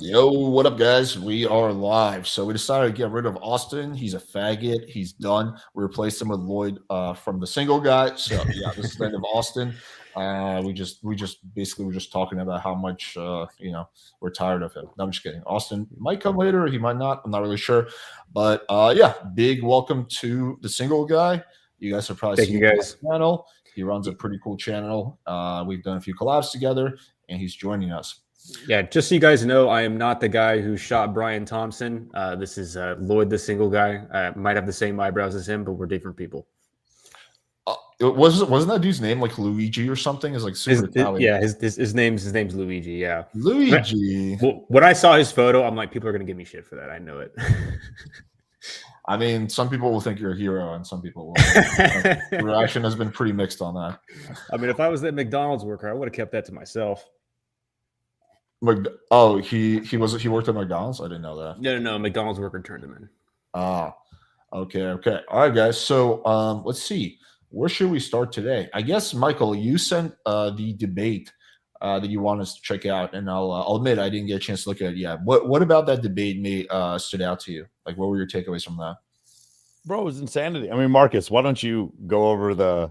Yo, what up, guys? We are live. So we decided to get rid of Austin. He's a faggot. He's done. We replaced him with Lloyd from the single guy. So yeah, this is the end of Austin. We just basically were just talking about how much we're tired of him. No, I'm just kidding. Austin might come later, he might not. I'm not really sure. But yeah, big welcome to the single guy. You guys have probably Thank seen you, guys. his channel. He runs a pretty cool channel. We've done a few collabs together, and he's joining us. Yeah, just so you guys know, I am not the guy who shot Brian Thompson. This is Lloyd, the single guy. Might have the same eyebrows as him, but we're different people. Wasn't that dude's name like Luigi or something? Is like super Italian. His name's Luigi. Yeah, Luigi. When I saw his photo, I'm like, people are gonna give me shit for that. I know it. I mean, some people will think you're a hero, and some people will. The reaction has been pretty mixed on that. I mean, if I was that McDonald's worker, I would have kept that to myself. Oh, he worked at McDonald's? I didn't know that. No. McDonald's worker turned him in. Ah, okay. All right, guys. So let's see. Where should we start today? I guess, Michael, you sent the debate that you want us to check out, and I'll admit I didn't get a chance to look at it yet. What about that debate stood out to you? Like, what were your takeaways from that? Bro, it was insanity. I mean, Marcus, why don't you go over the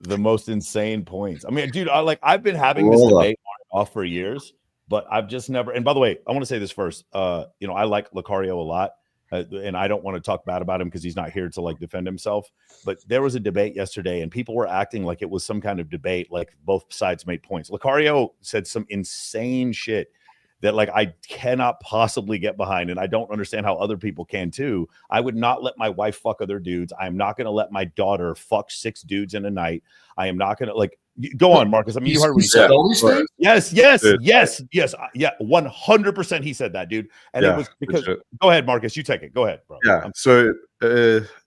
most insane points? I mean, dude, I've been having this debate off for years, but I've just never. And by the way, I want to say this first. I like Lucario a lot. And I don't want to talk bad about him because he's not here to like defend himself. But there was a debate yesterday, and people were acting like it was some kind of debate, like both sides made points. Lucario said some insane shit that like I cannot possibly get behind, and I don't understand how other people can too. I would not let my wife fuck other dudes. I am not going to let my daughter fuck 6 dudes in a night. I am not going to like. Go on, Marcus. I mean, you heard what he said. Yes. Yeah, 100%. He said that, dude. And it was because. Go ahead, Marcus. You take it. Go ahead, bro. Yeah. So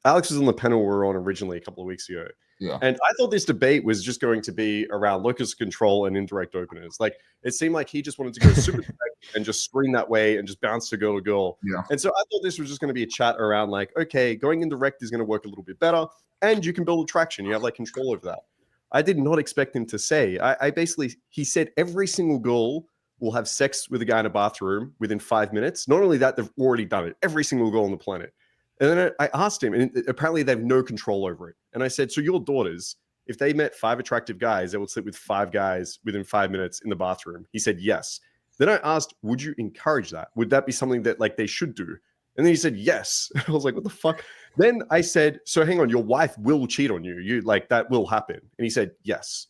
Alex was on the panel we were on originally a couple of weeks ago. Yeah. And I thought this debate was just going to be around locus control and indirect openers. Like, it seemed like he just wanted to go super direct and just screen that way and just bounce to girl. Yeah. And so I thought this was just going to be a chat around like, okay, going indirect is going to work a little bit better, and you can build attraction. You have like control over that. I did not expect him to say. He said every single girl will have sex with a guy in a bathroom within 5 minutes. Not only that, they've already done it. Every single girl on the planet. And then I asked him, and apparently they have no control over it. And I said, so your daughters, if they met 5 attractive guys, they would sleep with 5 guys within 5 minutes in the bathroom. He said, yes. Then I asked, would you encourage that? Would that be something that like they should do? And then he said, yes. I was like, what the fuck? Then I said, so hang on, your wife will cheat on you. You like that will happen. And he said, yes.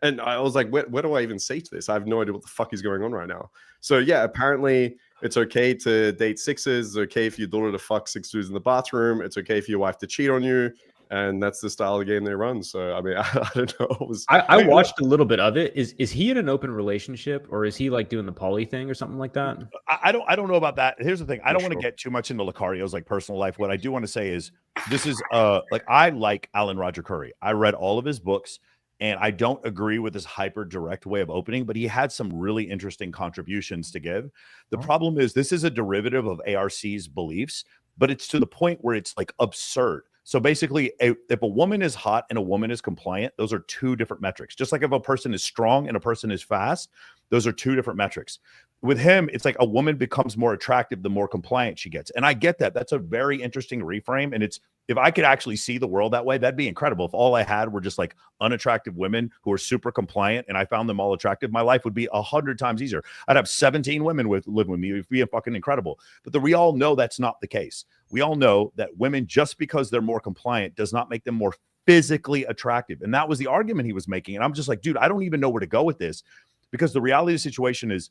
And I was like, where do I even say to this? I have no idea what the fuck is going on right now. So yeah, apparently it's okay to date 6s. It's okay for your daughter to fuck 6 dudes in the bathroom. It's okay for your wife to cheat on you. And that's the style of game they run. So I mean, I don't know. I watched a little bit of it. Is he in an open relationship, or is he like doing the poly thing or something like that? I don't know about that. Here's the thing. I don't want to get too much into Lucario's like personal life. What I do want to say is this is like I like Alan Roger Curry. I read all of his books, and I don't agree with his hyper direct way of opening, but he had some really interesting contributions to give. The problem is this is a derivative of ARC's beliefs, but it's to the point where it's like absurd. So basically, if a woman is hot and a woman is compliant, those are 2 different metrics. Just like if a person is strong and a person is fast, those are 2 different metrics. With him, it's like a woman becomes more attractive the more compliant she gets. And I get that. That's a very interesting reframe. And it's if I could actually see the world that way, that'd be incredible. If all I had were just like unattractive women who are super compliant and I found them all attractive, my life would be 100 times easier. I'd have 17 women live with me. It would be fucking incredible. But we all know that's not the case. We all know that women, just because they're more compliant, does not make them more physically attractive. And that was the argument he was making. And I'm just like, dude, I don't even know where to go with this, because the reality of the situation is,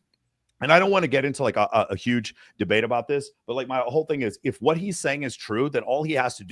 and I don't want to get into like a huge debate about this, but like my whole thing is, if what he's saying is true, then all he would have to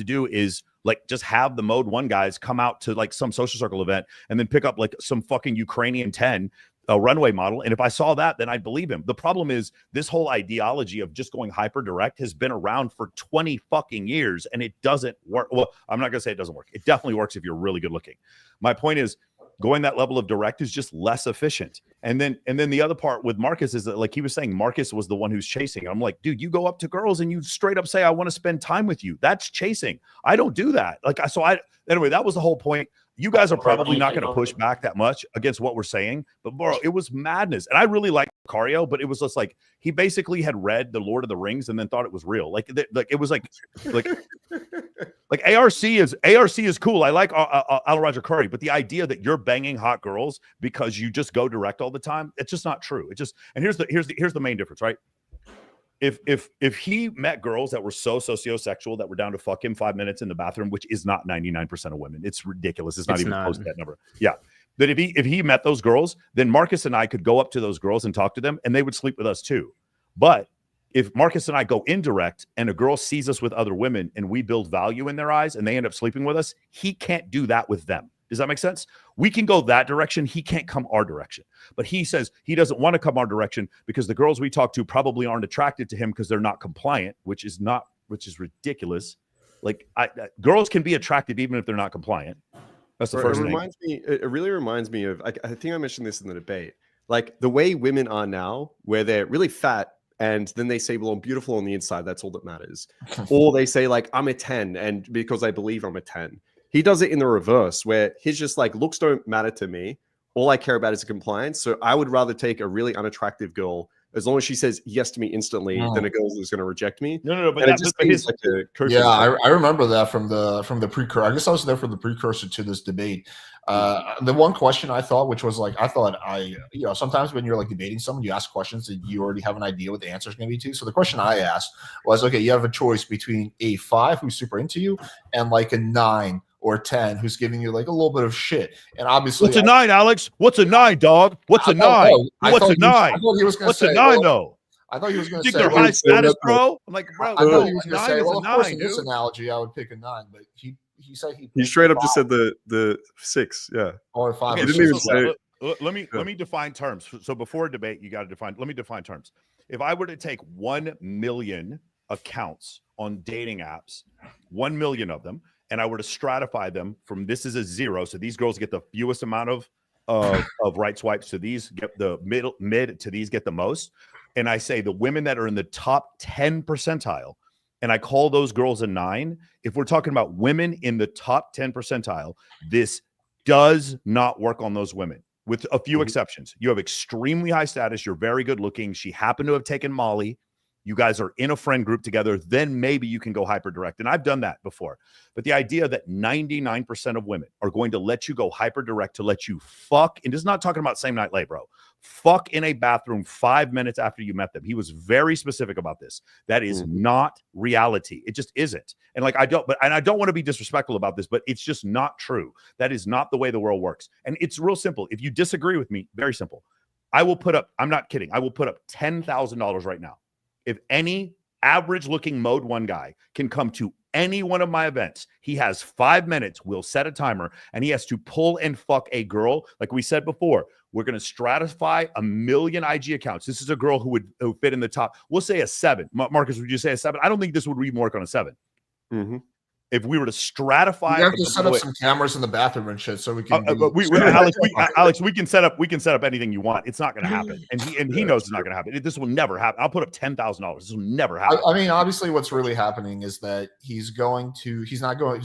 do is like just have the Mode 1 guys come out to like some social circle event and then pick up like some fucking Ukrainian 10 runway model. And if I saw that, then I'd believe him. The problem is this whole ideology of just going hyper direct has been around for 20 fucking years, and it doesn't work. Well, I'm not going to say it doesn't work. It definitely works if you're really good looking. My point is, going that level of direct is just less efficient. And then the other part with Marcus is that, like he was saying, Marcus was the one who's chasing. I'm like, dude, you go up to girls and you straight up say, I want to spend time with you. That's chasing. I don't do that. Anyway, that was the whole point. you guys are probably not going to push back that much against what we're saying, but bro, it was madness. And I really like Lucario, but it was just like he basically had read the Lord of the Rings and then thought it was real. Like it was like ARC is cool. I like Alan Roger Curry, but the idea that you're banging hot girls because you just go direct all the time, it's just not true. It just, and here's the main difference, right? If he met girls that were so sociosexual that were down to fuck him 5 minutes in the bathroom, which is not 99% of women, it's ridiculous. It's not even close to that number. Yeah. That if he met those girls, then Marcus and I could go up to those girls and talk to them and they would sleep with us too. But if Marcus and I go indirect and a girl sees us with other women and we build value in their eyes and they end up sleeping with us, he can't do that with them. Does that make sense? We can go that direction. He can't come our direction. But he says he doesn't want to come our direction because the girls we talk to probably aren't attracted to him because they're not compliant, which is ridiculous. Like girls can be attractive even if they're not compliant. That's the first thing. It really reminds me of, I think I mentioned this in the debate, like the way women are now, where they're really fat and then they say, well, I'm beautiful on the inside. That's all that matters. Or they say like, I'm a 10 and because I believe I'm a 10. He does it in the reverse, where he's just like, looks don't matter to me. All I care about is compliance. So I would rather take a really unattractive girl, as long as she says yes to me instantly, than a girl who's going to reject me. No, but I remember that from the precursor. I guess I was there for the precursor to this debate. The one question I thought, which was like, sometimes when you're like debating someone, you ask questions that you already have an idea what the answer is going to be to. So the question I asked was, okay, you have a choice between a 5 who's super into you and like a 9 or 10 who's giving you like a little bit of shit. And obviously, what's a 9, Alex? What's a 9, dog? What's a 9? What's a 9? What's a 9 though? I thought he was going to say, they're high status, bro. I'm like, bro, I thought he was going to say, well, of course, in this analogy, I would pick a 9, but he said he straight up just said the 6, yeah, or 5. He didn't even say. Let me define terms. So before a debate, you got to define. Let me define terms. If I were to take 1 million accounts on dating apps, 1 million of them, and I were to stratify them from this is a 0, so these girls get the fewest amount of right swipes, so these get the mid to these get the most, and I say the women that are in the top 10 percentile, and I call those girls a 9. If we're talking about women in the top 10 percentile, this does not work on those women, with a few exceptions. You have extremely high status. You're very good looking. She happened to have taken Molly. You guys are in a friend group together, then maybe you can go hyper direct. And I've done that before. But the idea that 99% of women are going to let you go hyper direct to let you fuck, and this is not talking about same night lay, bro. Fuck in a bathroom 5 minutes after you met them. He was very specific about this. That is not reality. It just isn't. And like, I don't want to be disrespectful about this, but it's just not true. That is not the way the world works. And it's real simple. If you disagree with me, very simple. I will put up, I'm not kidding, I will put up $10,000 right now. If any average looking mode 1 guy can come to any one of my events, he has 5 minutes, we'll set a timer, and he has to pull and fuck a girl. Like we said before, we're going to stratify 1 million IG accounts. This is a girl who would fit in the top. We'll say a 7. Marcus, would you say a 7? I don't think this would even work on a 7. If we were to stratify, you have to set up some cameras in the bathroom and shit, so we can. Alex, we can set up anything you want. It's not going to happen, and he knows it's not going to happen. This will never happen. I'll put up $10,000. This will never happen. I mean, obviously, what's really happening is that he's probably not going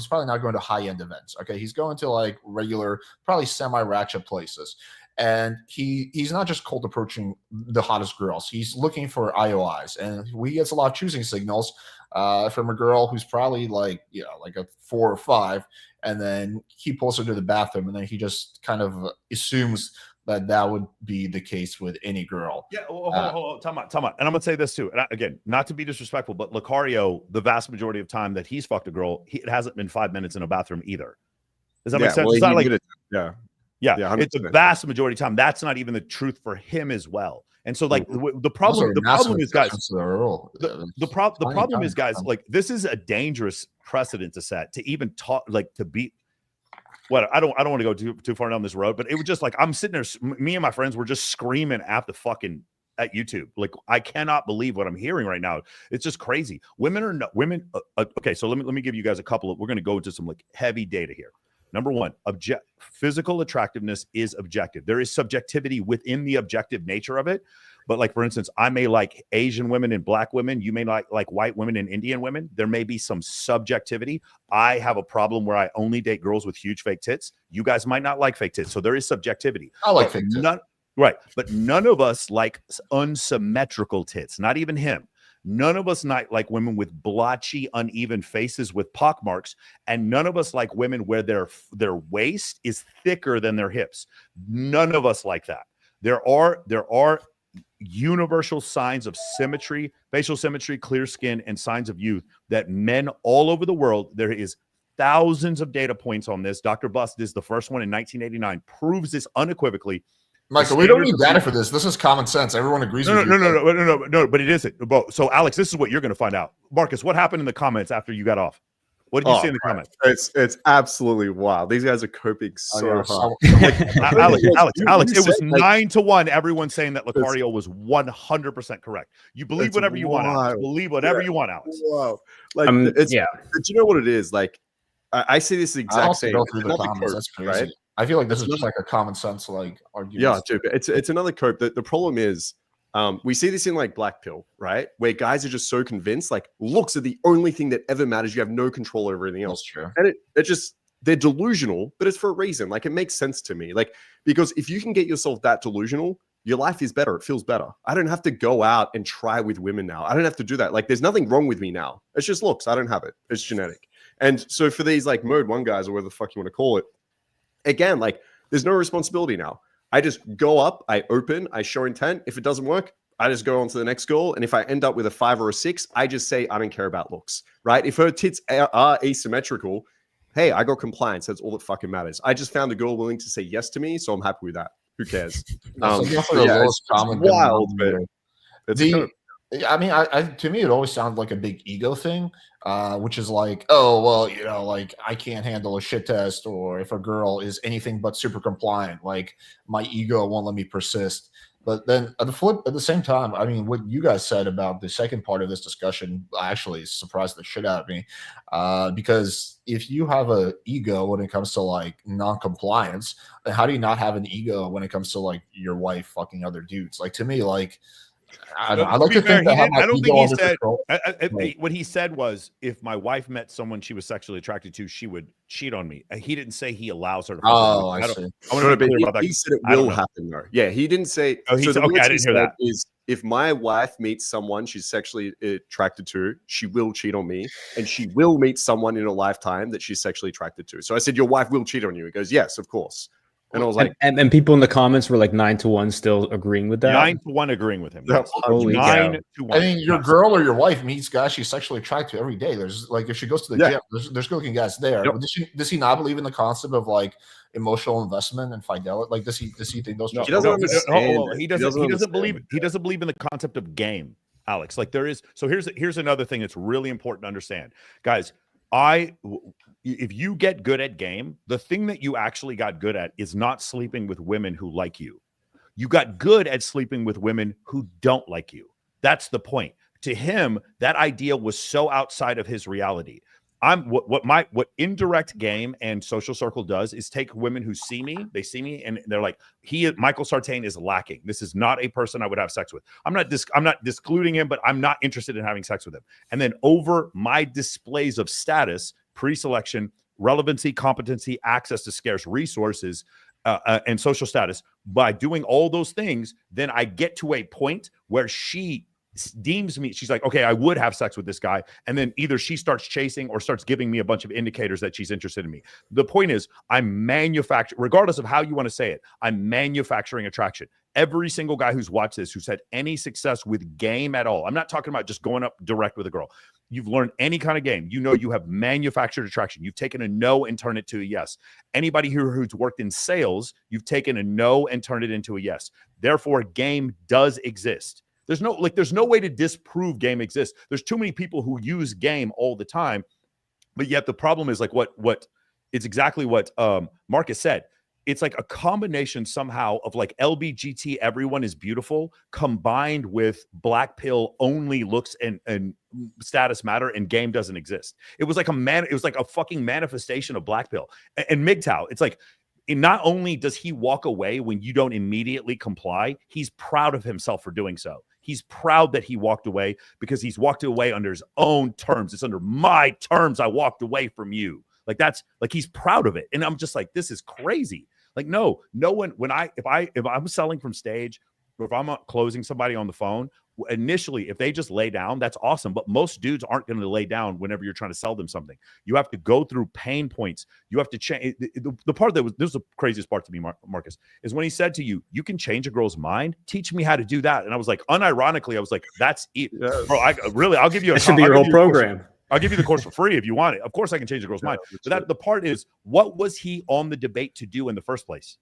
to high end events. Okay, he's going to like regular, probably semi ratchet places. And he's not just cold approaching the hottest girls. He's looking for IOIs, and he gets a lot of choosing signals from a girl who's probably like a 4 or 5, and then he pulls her to the bathroom, and then he just kind of assumes that would be the case with any girl. Yeah, hold on, time out. And I'm gonna say this too. And again, not to be disrespectful, but Lucario, the vast majority of time that he's fucked a girl, it hasn't been 5 minutes in a bathroom either. Does that make sense? Well, it's not like Yeah, it's the vast majority of time. That's not even the truth for him as well. And so, like, the problem is, guys, the problem is, guys, like, this is a dangerous precedent to set, to even talk, like, to be. What I don't want to go too far down this road, but it was just like I'm sitting there. Me and my friends were just screaming at YouTube. Like, I cannot believe what I'm hearing right now. It's just crazy. Women. Okay, so let me give you guys a couple of. We're going to go into some like heavy data here. Number one, physical attractiveness is objective. There is subjectivity within the objective nature of it. But like, for instance, I may like Asian women and black women. You may like white women and Indian women. There may be some subjectivity. I have a problem where I only date girls with huge fake tits. You guys might not like fake tits. So there is subjectivity. I like fake tits. Right. But none of us like unsymmetrical tits, not even him. None of us like women with blotchy, uneven faces with pockmarks, and none of us like women where their waist is thicker than their hips. None of us like that. There are universal signs of symmetry, facial symmetry, clear skin, and signs of youth that men all over the world, there is thousands of data points on this. Dr. Bust is the first one in 1989, proves this unequivocally. Michael, we don't need data for this. This is common sense. Everyone agrees with you. No, but it isn't. So, Alex, this is what you're going to find out. Marcus, what happened in the comments after you got off? What did you see in the comments? It's absolutely wild. These guys are coping so hard. Alex, it was 9-1. Everyone saying that Lucario was 100% correct. You believe whatever you want, Alex. Believe whatever you want, Alex. Wow. Like, but you know what it is? Like, I see this exact same. Go through the comments. That's crazy. Right? I feel like this is just like a common sense like argument. Yeah, dude, it's another cope. The problem is we see this in like Black Pill, right? Where guys are just so convinced like looks are the only thing that ever matters. You have no control over anything else. That's true. And it just they're delusional, but it's for a reason. Like it makes sense to me. Like because if you can get yourself that delusional, your life is better. It feels better. I don't have to go out and try with women now. I don't have to do that. Like there's nothing wrong with me now. It's just looks. I don't have it. It's genetic. And so for these like mode 1 guys or whatever the fuck you want to call it, again, like there's no responsibility now. I just go up, I open, I show intent. If it doesn't work, I just go on to the next goal. And if I end up with a 5 or a 6, I just say, I don't care about looks, right? If her tits are asymmetrical, hey, I got compliance. That's all that fucking matters. I just found a girl willing to say yes to me. So I'm happy with that. Who cares? It's wild, but it's I mean, to me, it always sounded like a big ego thing, which is like, oh, well, you know, like I can't handle a shit test, or if a girl is anything but super compliant, like my ego won't let me persist. But then at the same time, I mean, what you guys said about the second part of this discussion actually surprised the shit out of me, because if you have an ego when it comes to like non-compliance, then how do you not have an ego when it comes to like your wife fucking other dudes? Like to me, like. I like to think that I don't think he said what he said was if my wife met someone she was sexually attracted to, she would cheat on me. He didn't say he allows her to. Oh, I see. I want to be clear about that. He said it will happen though. Yeah, he didn't say. Oh, he said, okay, I didn't hear that. Is if my wife meets someone she's sexually attracted to, she will cheat on me, and she will meet someone in a lifetime that she's sexually attracted to. So I said, your wife will cheat on you. He goes, yes, of course. And I was like, and people in the comments were like 9-1 still agreeing with that. 9-1 agreeing with him. Yes. Holy 9-1. I mean, your girl or your wife meets guys she's sexually attracted to every day. There's like if she goes to the gym, there's good-looking guys there. Yep. Does he not believe in the concept of like emotional investment and fidelity? Like does he think those? He doesn't believe in the concept of game, Alex. Like there is. So here's another thing that's really important to understand, guys. If you get good at game, the thing that you actually got good at is not sleeping with women who like you. You got good at sleeping with women who don't like you. That's the point. To him, that idea was so outside of his reality. What indirect game and social circle does is take women who see me, and they're like, Michael Sartain is lacking. This is not a person I would have sex with. I'm not discluding him, but I'm not interested in having sex with him. And then over my displays of status, pre-selection, relevancy, competency, access to scarce resources, and social status, by doing all those things, then I get to a point where she deems me, she's like, okay, I would have sex with this guy. And then either she starts chasing or starts giving me a bunch of indicators that she's interested in me. The point is, I'm manufacturing, regardless of how you want to say it, I'm manufacturing attraction. Every single guy who's watched this, who's had any success with game at all, I'm not talking about just going up direct with a girl. You've learned any kind of game. You know you have manufactured attraction. You've taken a no and turned it to a yes. Anybody who's worked in sales, you've taken a no and turned it into a yes. Therefore, game does exist. There's no way to disprove game exists. There's too many people who use game all the time, but yet the problem is like what it's exactly what Marcus said. It's like a combination somehow of like LBGT, everyone is beautiful, combined with black pill only looks and status matter, and game doesn't exist. It was like a fucking manifestation of black pill and MGTOW. It's like not only does he walk away when you don't immediately comply, he's proud of himself for doing so. He's proud that he walked away because he's walked away under his own terms. It's under my terms I walked away from you. Like that's like he's proud of it. And I'm just like, this is crazy. Like, no one, if I'm selling from stage, or if I'm closing somebody on the phone, initially, if they just lay down, that's awesome. But most dudes aren't going to lay down whenever you're trying to sell them something. You have to go through pain points. You have to change. The part this was the craziest part to me, Marcus, is when he said to you, you can change a girl's mind. Teach me how to do that. And I was like, unironically, I was like, that's it. Yes. Bro, I'll give you that should be your whole program. I'll give you the course for free if you want it. Of course, I can change a girl's mind. But the part is, what was he on the debate to do in the first place?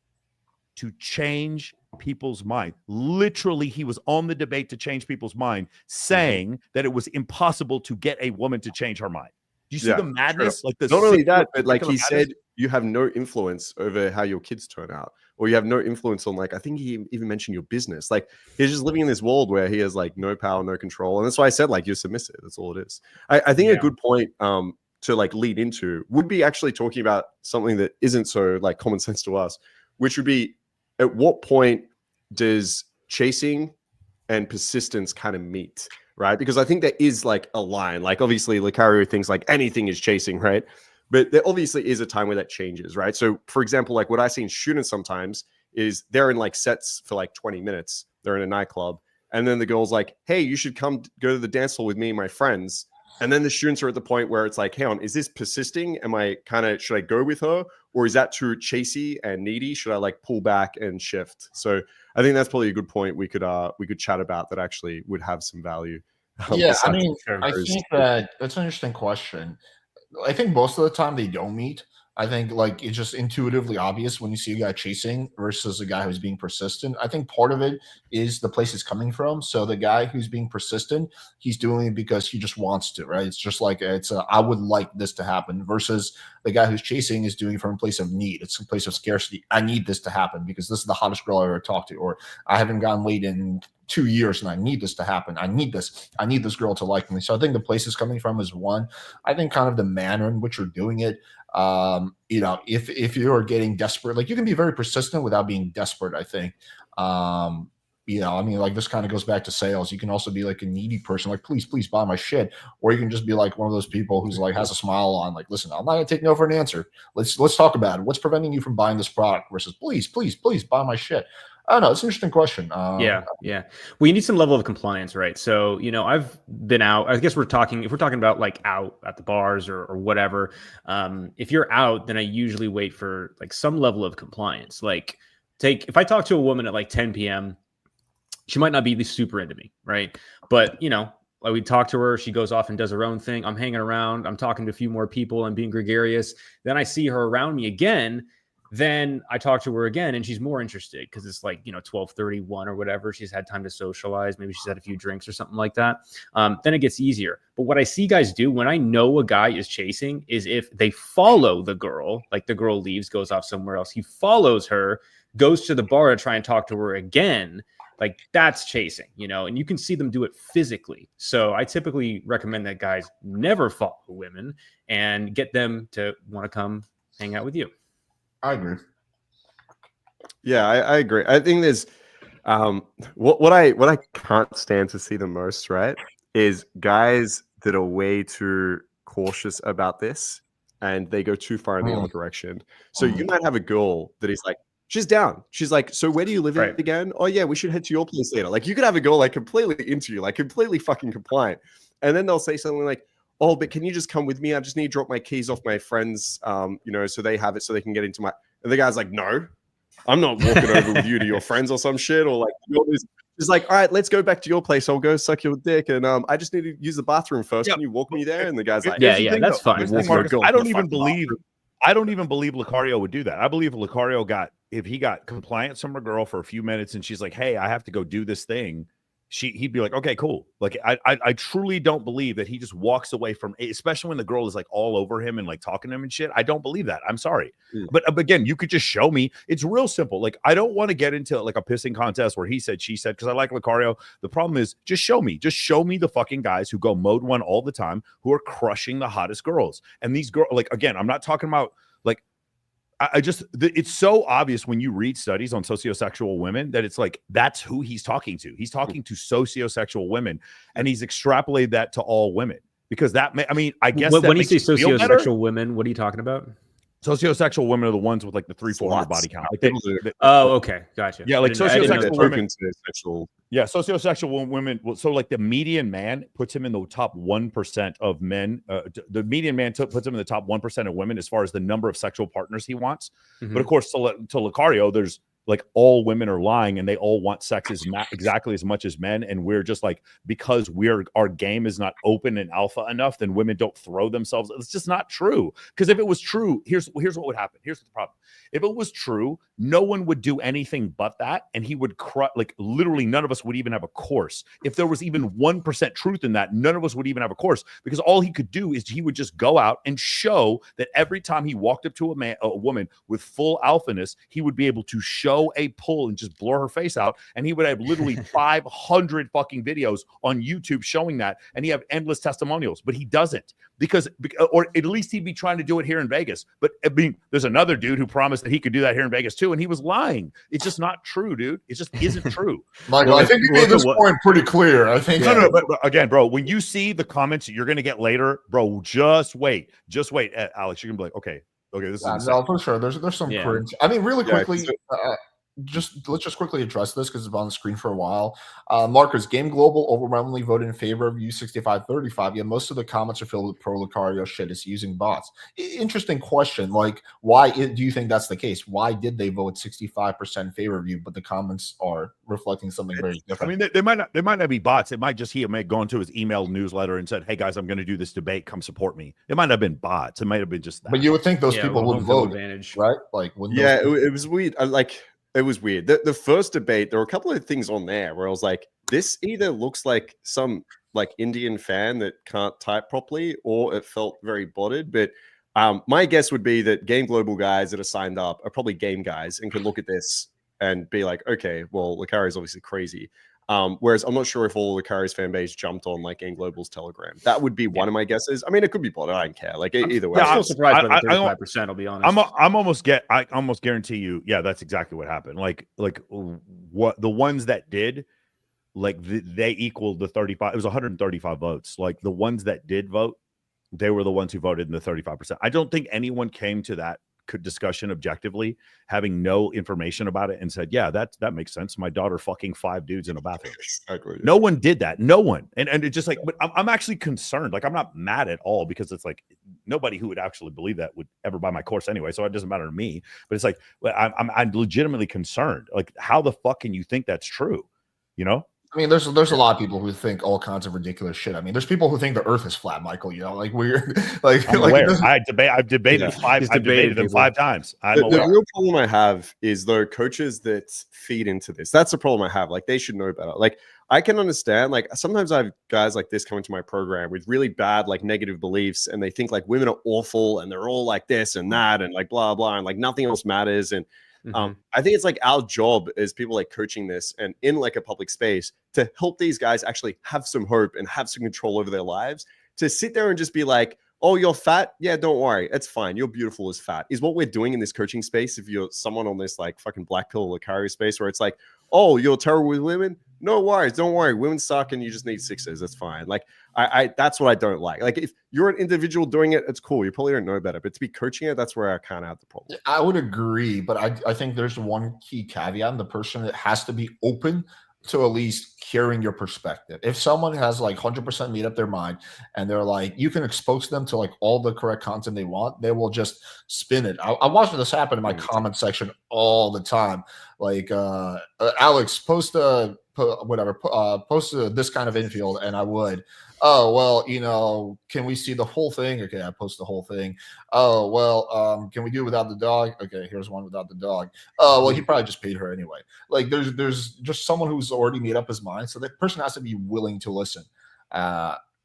To change people's mind. Literally, he was on the debate to change people's mind, saying that it was impossible to get a woman to change her mind. Do you see the madness? True. Like, not only that, but like he said, you have no influence over how your kids turn out, or you have no influence on, like, I think he even mentioned your business. Like, he's just living in this world where he has like no power, no control, and that's why I said, like, you're submissive. That's all it is. I think a good point to like lead into would be actually talking about something that isn't so like common sense to us, which would be, at what point does chasing and persistence kind of meet, right? Because I think there is like a line. Like, obviously, Lucario thinks like anything is chasing, right? But there obviously is a time where that changes, right? So, for example, like what I see in students sometimes is they're in like sets for like 20 minutes. They're in a nightclub. And then the girl's like, hey, you should come go to the dance hall with me and my friends. And then the students are at the point where it's like, hey, is this persisting? Should I go with her? Or is that too chasey and needy? Should I like pull back and shift? So I think that's probably a good point we could chat about that actually would have some value. Yeah, I mean, I think that's an interesting question. I think most of the time they don't meet. I think like it's just intuitively obvious when you see a guy chasing versus a guy who's being persistent. I think part of it is the place it's coming from. So the guy who's being persistent, he's doing it because he just wants to, right? It's just like I would like this to happen, versus the guy who's chasing is doing it from a place of need. It's a place of scarcity. I need this to happen because this is the hottest girl I ever talked to, or I haven't gotten laid in 2 years and I need this to happen. I need this girl to like me. So I think the place it's coming from is one. I think kind of the manner in which you're doing it. If you're getting desperate, like you can be very persistent without being desperate, I think. I mean, like this kind of goes back to sales. You can also be like a needy person, like, please buy my shit. Or you can just be like one of those people who's like has a smile on, like, listen, I'm not gonna take no for an answer. Let's talk about it. What's preventing you from buying this product versus please buy my shit. I don't know. It's an interesting question. Yeah. Well, you need some level of compliance, right? So, I've been out. I guess if we're talking about like out at the bars or whatever. If you're out, then I usually wait for like some level of compliance. Like, if I talk to a woman at like 10 p.m., she might not be super into me, right? But like we talk to her, she goes off and does her own thing. I'm hanging around. I'm talking to a few more people. I'm being gregarious. Then I see her around me again. Then I talk to her again and she's more interested because it's like, 12:31 or whatever. She's had time to socialize. Maybe she's had a few drinks or something like that. Then it gets easier. But what I see guys do when I know a guy is chasing is if they follow the girl, like the girl leaves, goes off somewhere else. He follows her, goes to the bar to try and talk to her again. Like that's chasing, and you can see them do it physically. So I typically recommend that guys never follow women and get them to want to come hang out with you. I agree. Yeah, I agree. I think there's what I can't stand to see the most, right, is guys that are way too cautious about this and they go too far in the other direction. So you might have a girl that is like, she's down. She's like, so where do you live again? Oh yeah, we should head to your place later. Like you could have a girl like completely into you, like completely fucking compliant. And then they'll say something like, oh, but can you just come with me? I just need to drop my keys off my friends, so they have it so they can get into my... And the guy's like, no, I'm not walking over with you to your friends or some shit. Or like, it's like, all right, let's go back to your place. I'll go suck your dick. And I just need to use the bathroom first. Can you walk me there? And the guy's like, yeah, that's fine. Marcus, I don't even believe Lucario would do that. I believe Lucario if he got compliance from a girl for a few minutes and she's like, hey, I have to go do this thing, he'd be like, okay, cool. Like I truly don't believe that he just walks away from, especially when the girl is like all over him and like talking to him and shit. I don't believe that. I'm sorry. But again, you could just show me. It's real simple. Like I don't want to get into like a pissing contest where he said, she said, because I like Lucario. The problem is just show me the fucking guys who go mode 1 all the time, who are crushing the hottest girls. And these girls, like, again, I'm not talking about like, it's so obvious when you read studies on sociosexual women that it's like, that's who he's talking to. He's talking to sociosexual women, and he's extrapolated that to all women, because I guess when you say sociosexual women, what are you talking about? Sociosexual women are the ones with like the 300-400 body count. Like okay, gotcha. Yeah, like sociosexual women. Yeah, sociosexual women. So like the median man puts him in the top 1% of men. The median man puts him in the top 1% of women as far as the number of sexual partners he wants. But of course, to Lucario, there's like all women are lying and they all want sex exactly as much as men. And we're just like, because our game is not open and alpha enough, then women don't throw themselves. It's just not true. Because if it was true, here's what would happen. Here's the problem. If it was true, no one would do anything but that. And he would like literally none of us would even have a course. If there was even 1% truth in that, none of us would even have a course, because all he could do is he would just go out and show that every time he walked up to a woman with full alphaness, he would be able to show a pull and just blur her face out. And he would have literally 500 fucking videos on YouTube showing that. And he have endless testimonials, but he doesn't, or at least he'd be trying to do it here in Vegas. But I mean, there's another dude who promised that he could do that here in Vegas too, and he was lying. It's just not true, dude. It just isn't true. Michael, I think you made this point pretty clear. I think no, but again, bro, when you see the comments you're gonna get later, bro, just wait, Alex. You're gonna be like, okay, this is no, for sure. There's some cringe. I mean, really quickly. Let's just quickly address this because it's been on the screen for a while. Markers, Game Global overwhelmingly voted in favor of U6535. Yet most of the comments are filled with pro Lucario shit. It's using bots. Interesting question. Like, why do you think that's the case? Why did they vote 65% in favor of you, but the comments are reflecting something very different? I mean, they might not be bots. It might just he may have gone to his email newsletter and said, "Hey guys, I'm going to do this debate. Come support me." It might not have been bots. It might have been just that. But you would think those people would vote, right? Like, it was weird. It was weird. The first debate, there were a couple of things on there where I was like, this either looks like some like Indian fan that can't type properly, or it felt very botted. But my guess would be that Game Global guys that are signed up are probably game guys and could look at this and be like, okay, well, Lucario is obviously crazy. Whereas I'm not sure if all Lucario's fan base jumped on like Game Global's Telegram. That would be one of my guesses. I mean, it could be botted. I don't care. Like either way. I'm still surprised by the 35%. I'll be honest. I almost guarantee you. Yeah, that's exactly what happened. Like what the ones that did, like they equaled the 35. It was 135 votes. Like the ones that did vote, they were the ones who voted in the 35%. I don't think anyone came to that discussion objectively, having no information about it, and said, yeah, that makes sense. My daughter fucking 5 dudes in a bathroom. Exactly. No one did that. No one. And it's just like, but I'm actually concerned. Like, I'm not mad at all, because it's like nobody who would actually believe that would ever buy my course anyway. So it doesn't matter to me. But it's like, I'm legitimately concerned. Like, how the fuck can you think that's true? You know? I mean, there's a lot of people who think all kinds of ridiculous shit. I mean, there's people who think the Earth is flat, Michael. You know, like we're like, I've debated them 5 times. The real problem I have is though coaches that feed into this. That's the problem I have. Like, they should know better. Like, I can understand. Like, sometimes I have guys like this coming to my program with really bad, like, negative beliefs, and they think like women are awful and they're all like this and that and like blah blah and like nothing else matters. And I think it's like our job as people like coaching this and in like a public space to help these guys actually have some hope and have some control over their lives. To sit there and just be like, oh, you're fat? Yeah, don't worry. It's fine. You're beautiful as fat is what we're doing in this coaching space. If you're someone on this like fucking black pill Lucario space where it's like, oh, you're terrible with women? No worries. Don't worry. Women suck and you just need 6s. That's fine. Like, I that's what I don't like. Like, if you're an individual doing it, it's cool. You probably don't know better. But to be coaching it, that's where I kind of have the problem. I would agree. But I think there's one key caveat. The person that has to be open to at least hearing your perspective. If someone has like 100% made up their mind and they're like, you can expose them to like all the correct content they want, they will just spin it. I watch this happen in my comment section all the time. Like, Alex, post this kind of infield, and I would. Oh, well, you know, can we see the whole thing? Okay, I post the whole thing. Oh, well, can we do it without the dog? Okay, here's one without the dog. Oh, well, he probably just paid her anyway. Like, there's just someone who's already made up his mind, so that person has to be willing to listen.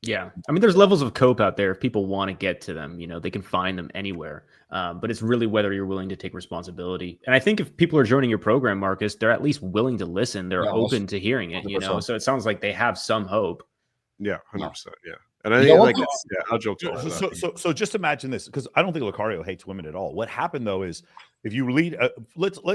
Yeah, I mean, there's levels of cope out there. If people want to get to them, you know, they can find them anywhere. But it's really whether you're willing to take responsibility. And I think if people are joining your program, Marcus, they're at least willing to listen. They're open to hearing it, 100%. You know. So it sounds like they have some hope. Yeah, 100%. Yeah. And I think, like, I'll joke. So just imagine this, because I don't think Lucario hates women at all. What happened though is, if you lead,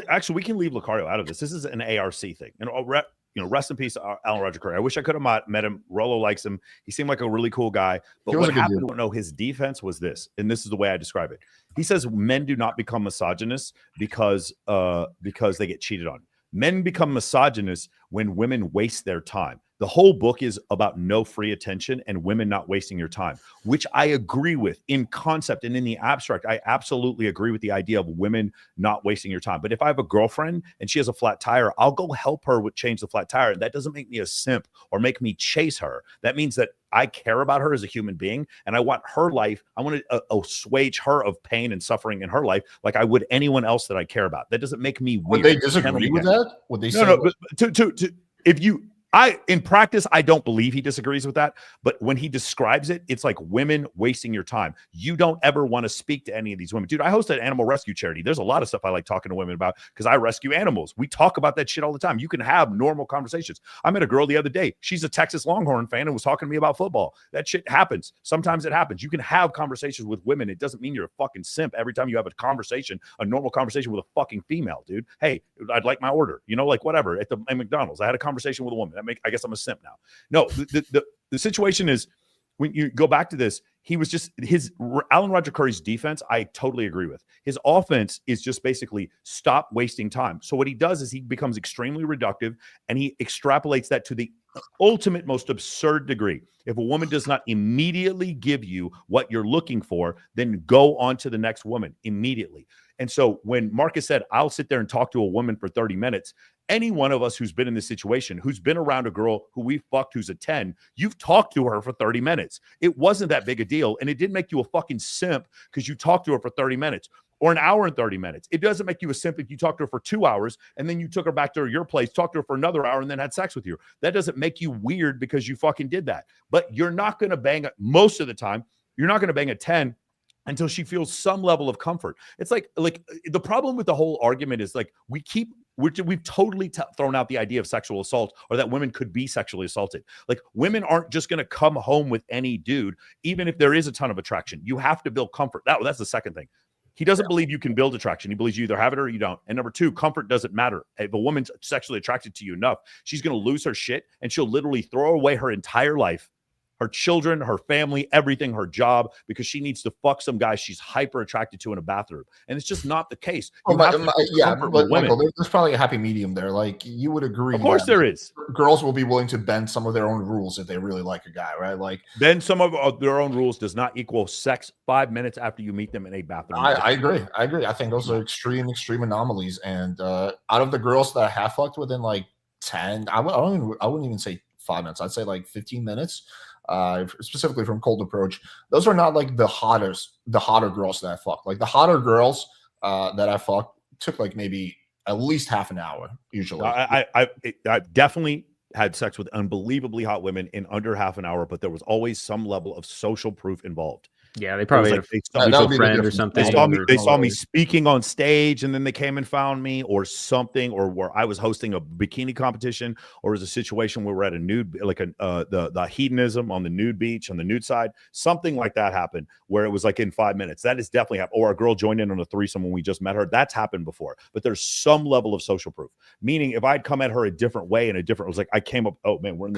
actually we can leave Lucario out of this. This is an ARC thing, and rest in peace, Alan Roger Curry. I wish I could have met him. Rollo likes him. He seemed like a really cool guy. But what happened? No, his defense was this, and this is the way I describe it. He says men do not become misogynists because they get cheated on. Men become misogynists when women waste their time. The whole book is about no free attention and women not wasting your time, which I agree with in concept and in the abstract. I absolutely agree with the idea of women not wasting your time. But if I have a girlfriend and she has a flat tire, I'll go help her change the flat tire. That doesn't make me a simp or make me chase her. That means that I care about her as a human being, and I want her life. I want to assuage her of pain and suffering in her life like I would anyone else that I care about. That doesn't make me weird. Would they disagree with that? Would they say in practice, I don't believe he disagrees with that. But when he describes it, it's like women wasting your time. You don't ever want to speak to any of these women. Dude, I host an animal rescue charity. There's a lot of stuff I like talking to women about because I rescue animals. We talk about that shit all the time. You can have normal conversations. I met a girl the other day. She's a Texas Longhorn fan and was talking to me about football. That shit happens. Sometimes it happens. You can have conversations with women. It doesn't mean you're a fucking simp every time you have a normal conversation with a fucking female, dude. Hey, I'd like my order. Like whatever. At McDonald's, I had a conversation with a woman. I guess I'm a simp now. No, the situation is, when you go back to this, he was just Alan Roger Curry's defense. I totally agree with. His offense is just basically stop wasting time. So what he does is he becomes extremely reductive, and he extrapolates that to the ultimate, most absurd degree. If a woman does not immediately give you what you're looking for, then go on to the next woman immediately. And so when Marcus said, I'll sit there and talk to a woman for 30 minutes, any one of us who's been in this situation, who's been around a girl who we fucked who's a 10, you've talked to her for 30 minutes. It wasn't that big a deal. And it didn't make you a fucking simp because you talked to her for 30 minutes or an hour and 30 minutes. It doesn't make you a simp if you talked to her for 2 hours and then you took her back to your place, talked to her for another hour, and then had sex with you. That doesn't make you weird because you fucking did that. But you're not going to bang, most of the time, you're not going to bang a 10 until she feels some level of comfort. It's like the problem with the whole argument is like we've totally thrown out the idea of sexual assault or that women could be sexually assaulted. Like women aren't just going to come home with any dude, even if there is a ton of attraction. You have to build comfort. That's the second thing. He doesn't believe you can build attraction. He believes you either have it or you don't. And number two, comfort doesn't matter. If a woman's sexually attracted to you enough, she's going to lose her shit and she'll literally throw away her entire life, her children, her family, everything, her job, because she needs to fuck some guy she's hyper attracted to in a bathroom. And it's just not the case. But Michael, there's probably a happy medium there. Like you would agree. Of course there is. Girls will be willing to bend some of their own rules if they really like a guy, right? Like bend some of their own rules does not equel sex 5 minutes after you meet them in a bathroom. I agree. I think those are extreme anomalies. And out of the girls that I have fucked within like 10, I wouldn't even say 5 minutes. I'd say like 15 minutes. Specifically from cold approach, those are not like the hotter girls that I fucked. Like the hotter girls that I fucked took like maybe at least half an hour usually. I definitely had sex with unbelievably hot women in under half an hour, but there was always some level of social proof involved. Yeah, they probably like had a mutual friend or something. They saw me speaking on stage, and then they came and found me, or something, or where I was hosting a bikini competition, or was a situation where we're at a nude, like the hedonism on the nude beach on the nude side, something like that happened where it was like in 5 minutes. That is definitely happened. Or a girl joined in on a threesome when we just met her. That's happened before. But there's some level of social proof. Meaning, if I'd come at her a different way it was like I came up. Oh man, we're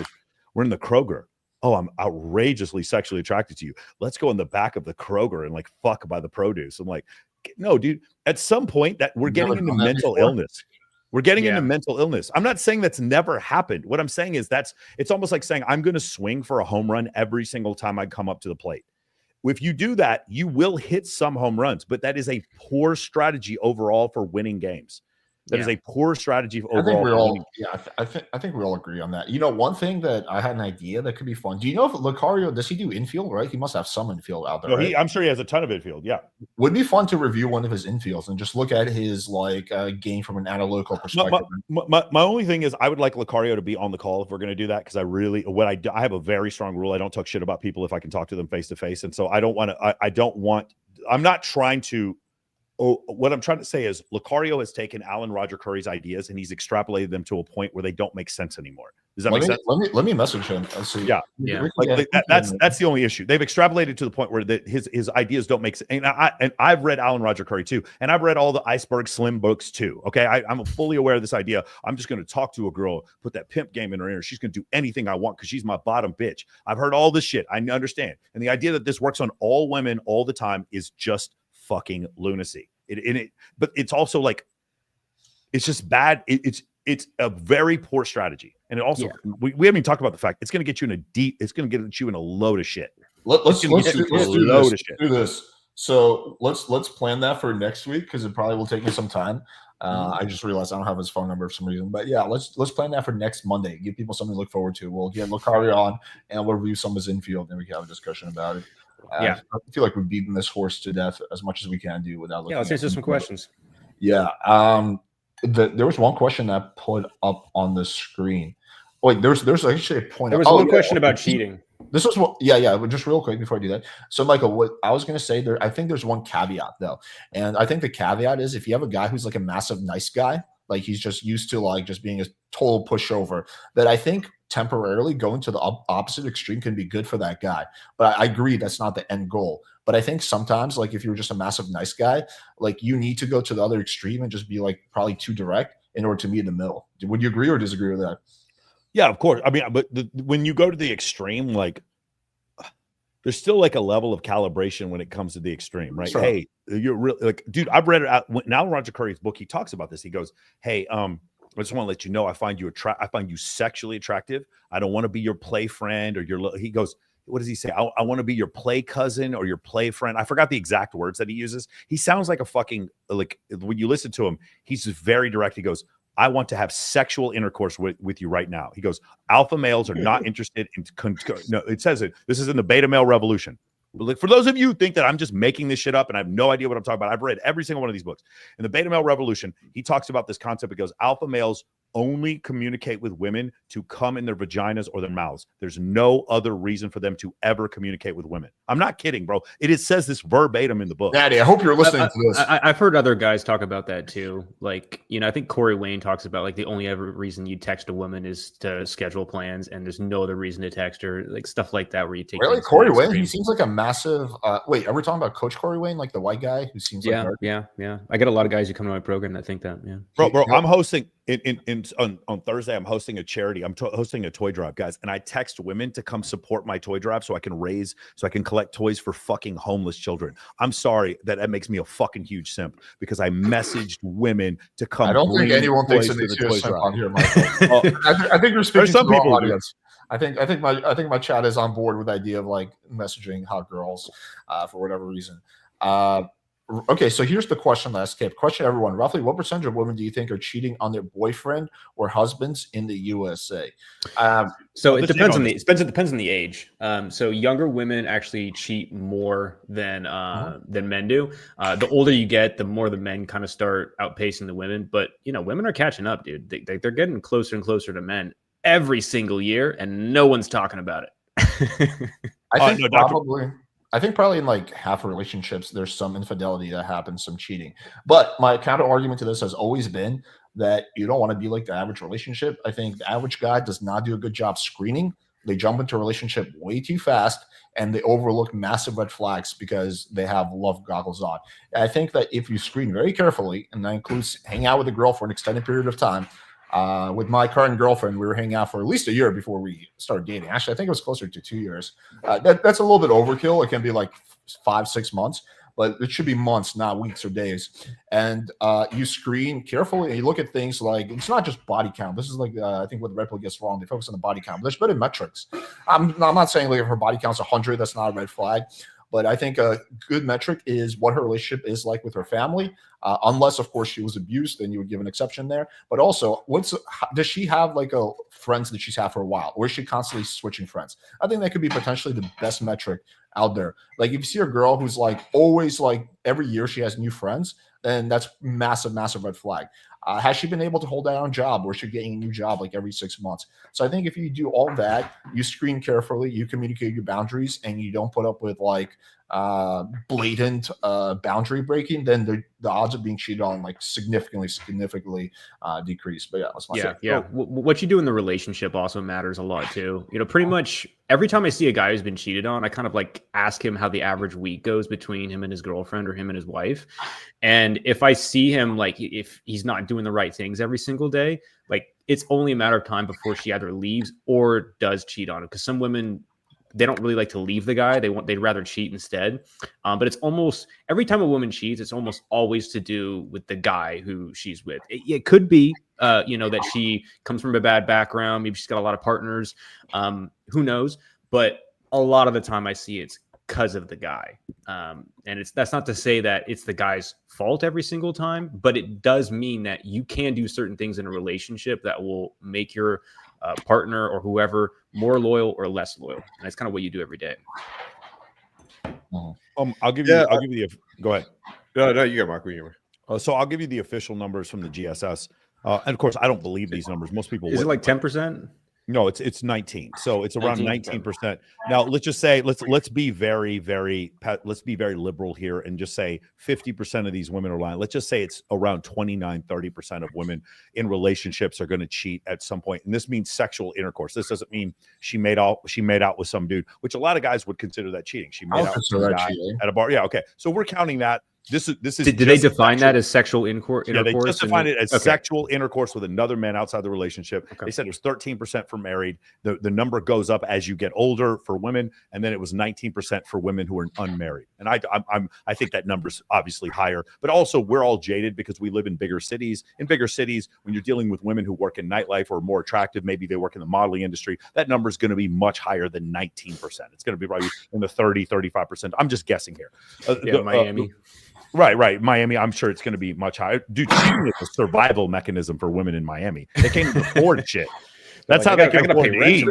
in the Kroger. Oh, I'm outrageously sexually attracted to you. Let's go in the back of the Kroger and like fuck by the produce. I'm like, no, dude, at some point that we're getting into mental illness. We're getting into mental illness. I'm not saying that's never happened. What I'm saying is it's almost like saying I'm going to swing for a home run every single time I come up to the plate. If you do that, you will hit some home runs, but that is a poor strategy overall for winning games. That is a poor strategy for overall. I think we all agree on that. One thing that I had an idea that could be fun. Do you know if Lucario, does he do infield, right? He must have some infield out there. No, right? I'm sure he has a ton of infield. Yeah. Would be fun to review one of his infields and just look at his game from an analytical perspective. My only thing is I would like Lucario to be on the call if we're going to do that, because I have a very strong rule. I don't talk shit about people if I can talk to them face to face. And so I'm not trying to what I'm trying to say is Lucario has taken Alan Roger Curry's ideas and he's extrapolated them to a point where they don't make sense anymore. Does that make sense? Let me message him. Let's see. Yeah. That's the only issue. They've extrapolated to the point where his ideas don't make sense. And I've read Alan Roger Curry too, and I've read all the Iceberg Slim books too. Okay, I'm fully aware of this idea. I'm just going to talk to a girl, put that pimp game in her ear. She's going to do anything I want because she's my bottom bitch. I've heard all this shit. I understand, and the idea that this works on all women all the time is just fucking lunacy. But it's also like, it's just bad. It's a very poor strategy. And it also, we haven't even talked about the fact it's going to get you in a load of shit. Let's do this. So let's plan that for next week because it probably will take me some time. I just realized I don't have his phone number for some reason, but yeah, let's plan that for next Monday. Give people something to look forward to. We'll get Lucario on and we'll review some of his infield and we can have a discussion about it. I feel like we've beaten this horse to death as much as we can do without looking. Let's answer some questions. Yeah. There was one question that put up on the screen. Wait, there's actually a point. There was one question about cheating. This was what, but just real quick before I do that. So, Michael, what I was going to say I think there's one caveat though, and I think the caveat is if you have a guy who's like a massive nice guy, like he's just used to like just being a total pushover, that I think temporarily going to the opposite extreme can be good for that guy. But I agree that's not the end goal. But I think sometimes, like if you're just a massive nice guy, like you need to go to the other extreme and just be like probably too direct in order to meet in the middle. Would you agree or disagree with that? Yeah, of course. I mean, but when you go to the extreme, like there's still like a level of calibration when it comes to the extreme, right? Sure. Hey, you're really like, dude, I've read it out. Now Roger Curry's book, he talks about this. He goes, hey, I just want to let you know, I find you sexually attractive. I don't want to be your play friend or he goes, what does he say? I want to be your play cousin or your play friend. I forgot the exact words that he uses. He sounds like a fucking, like when you listen to him, he's just very direct. He goes, I want to have sexual intercourse with you right now. He goes, alpha males are not interested in, no, it says it. This is in the beta male revolution. But like, for those of you who think that I'm just making this shit up and I have no idea what I'm talking about, I've read every single one of these books. In the beta male revolution, he talks about this concept. It goes, alpha males only communicate with women to come in their vaginas or their mouths. There's no other reason for them to ever communicate with women. I'm not kidding, bro. It says this verbatim in the book. Daddy, I hope you're listening to this. I've heard other guys talk about that too. Like, I think Corey Wayne talks about like the only ever reason you text a woman is to schedule plans and there's no other reason to text her, like stuff like that where you take. Really? Corey Wayne? He seems like a massive, wait, are we talking about Coach Corey Wayne, like the white guy who seems like Yeah. I get a lot of guys who come to my program that think that, Bro, I'm hosting on Thursday, I'm hosting a charity. I'm hosting a toy drive, guys. And I text women to come support my toy drive so I can collect toys for fucking homeless children. I'm sorry that makes me a fucking huge simp because I messaged women to come. I don't think anyone thinks that it's a simp on here, Michael. I think you're speaking to the wrong audience. I think my chat is on board with the idea of like messaging hot girls for whatever reason. Okay, so here's the question that I skipped. Question everyone. Roughly what percentage of women do you think are cheating on their boyfriend or husbands in the USA? So it depends on the age. So younger women actually cheat more than men do. The older you get, the more the men kind of start outpacing the women. But women are catching up, dude. They're getting closer and closer to men every single year, and no one's talking about it. I think probably in like half of relationships, there's some infidelity that happens, some cheating. But my counter argument to this has always been that you don't want to be like the average relationship. I think the average guy does not do a good job screening. They jump into a relationship way too fast and they overlook massive red flags because they have love goggles on. And I think that if you screen very carefully, and that includes hanging out with a girl for an extended period of time, with my current girlfriend, we were hanging out for at least a year before we started dating. Actually, I think it was closer to 2 years. That's a little bit overkill. It can be like 5-6 months, but it should be months, not weeks or days. And you screen carefully and you look at things like, it's not just body count. This is like, I think what Red Pill gets wrong. They focus on the body count. There's better metrics. I'm not saying like if her body count's 100, that's not a red flag. But I think a good metric is what her relationship is like with her family. Unless, of course, she was abused, then you would give an exception there. But also, does she have like friends that she's had for a while? Or is she constantly switching friends? I think that could be potentially the best metric out there. Like if you see a girl who's like always like every year she has new friends, then that's massive red flag. Has she been able to hold down a job, or is she getting a new job like every 6 months? So I think if you do all that, you screen carefully, you communicate your boundaries, and you don't put up with like blatant boundary breaking, then the odds of being cheated on like significantly decrease. But yeah, that's my say. Yeah. What you do in the relationship also matters a lot too. Pretty much every time I see a guy who's been cheated on, I kind of like ask him how the average week goes between him and his girlfriend or him and his wife. And if I see him, like, if he's not doing the right things every single day, like, it's only a matter of time before she either leaves or does cheat on him. Because some women, they don't really like to leave the guy. They'd rather cheat instead. But it's almost every time a woman cheats, it's almost always to do with the guy who she's with. It could be, that she comes from a bad background. Maybe she's got a lot of partners. Who knows? But a lot of the time I see it's because of the guy. And that's not to say that it's the guy's fault every single time, but it does mean that you can do certain things in a relationship that will make your partner or whoever more loyal or less loyal. And that's kind of what you do every day. I'll give you go ahead. No, you go, Mark. So I'll give you the official numbers from the GSS. And of course, I don't believe these numbers. Most people is it like 10%? No, it's 19. So it's around 19%. Now let's just say let's be very liberal here and just say 50% of these women are lying. Let's just say it's around 29-30% of women in relationships are going to cheat at some point. And this means sexual intercourse. This doesn't mean she made out with some dude, which a lot of guys would consider that cheating. She made out with some guy at a bar. Yeah, okay. So we're counting that. This is. Did they define that as sexual intercourse? Yeah, they just defined it as sexual intercourse with another man outside the relationship. Okay. They said there's 13% for married. The number goes up as you get older for women, and then it was 19% for women who are unmarried. And I think that number's obviously higher, but also we're all jaded because we live in bigger cities. In bigger cities, when you're dealing with women who work in nightlife or more attractive, maybe they work in the modeling industry, that number is going to be much higher than 19%. It's going to be probably in the 30-35%. I'm just guessing here. Miami. Right. Miami, I'm sure it's going to be much higher. Dude, cheating is a survival mechanism for women in Miami. They can't even afford shit. That's how they can afford to eat.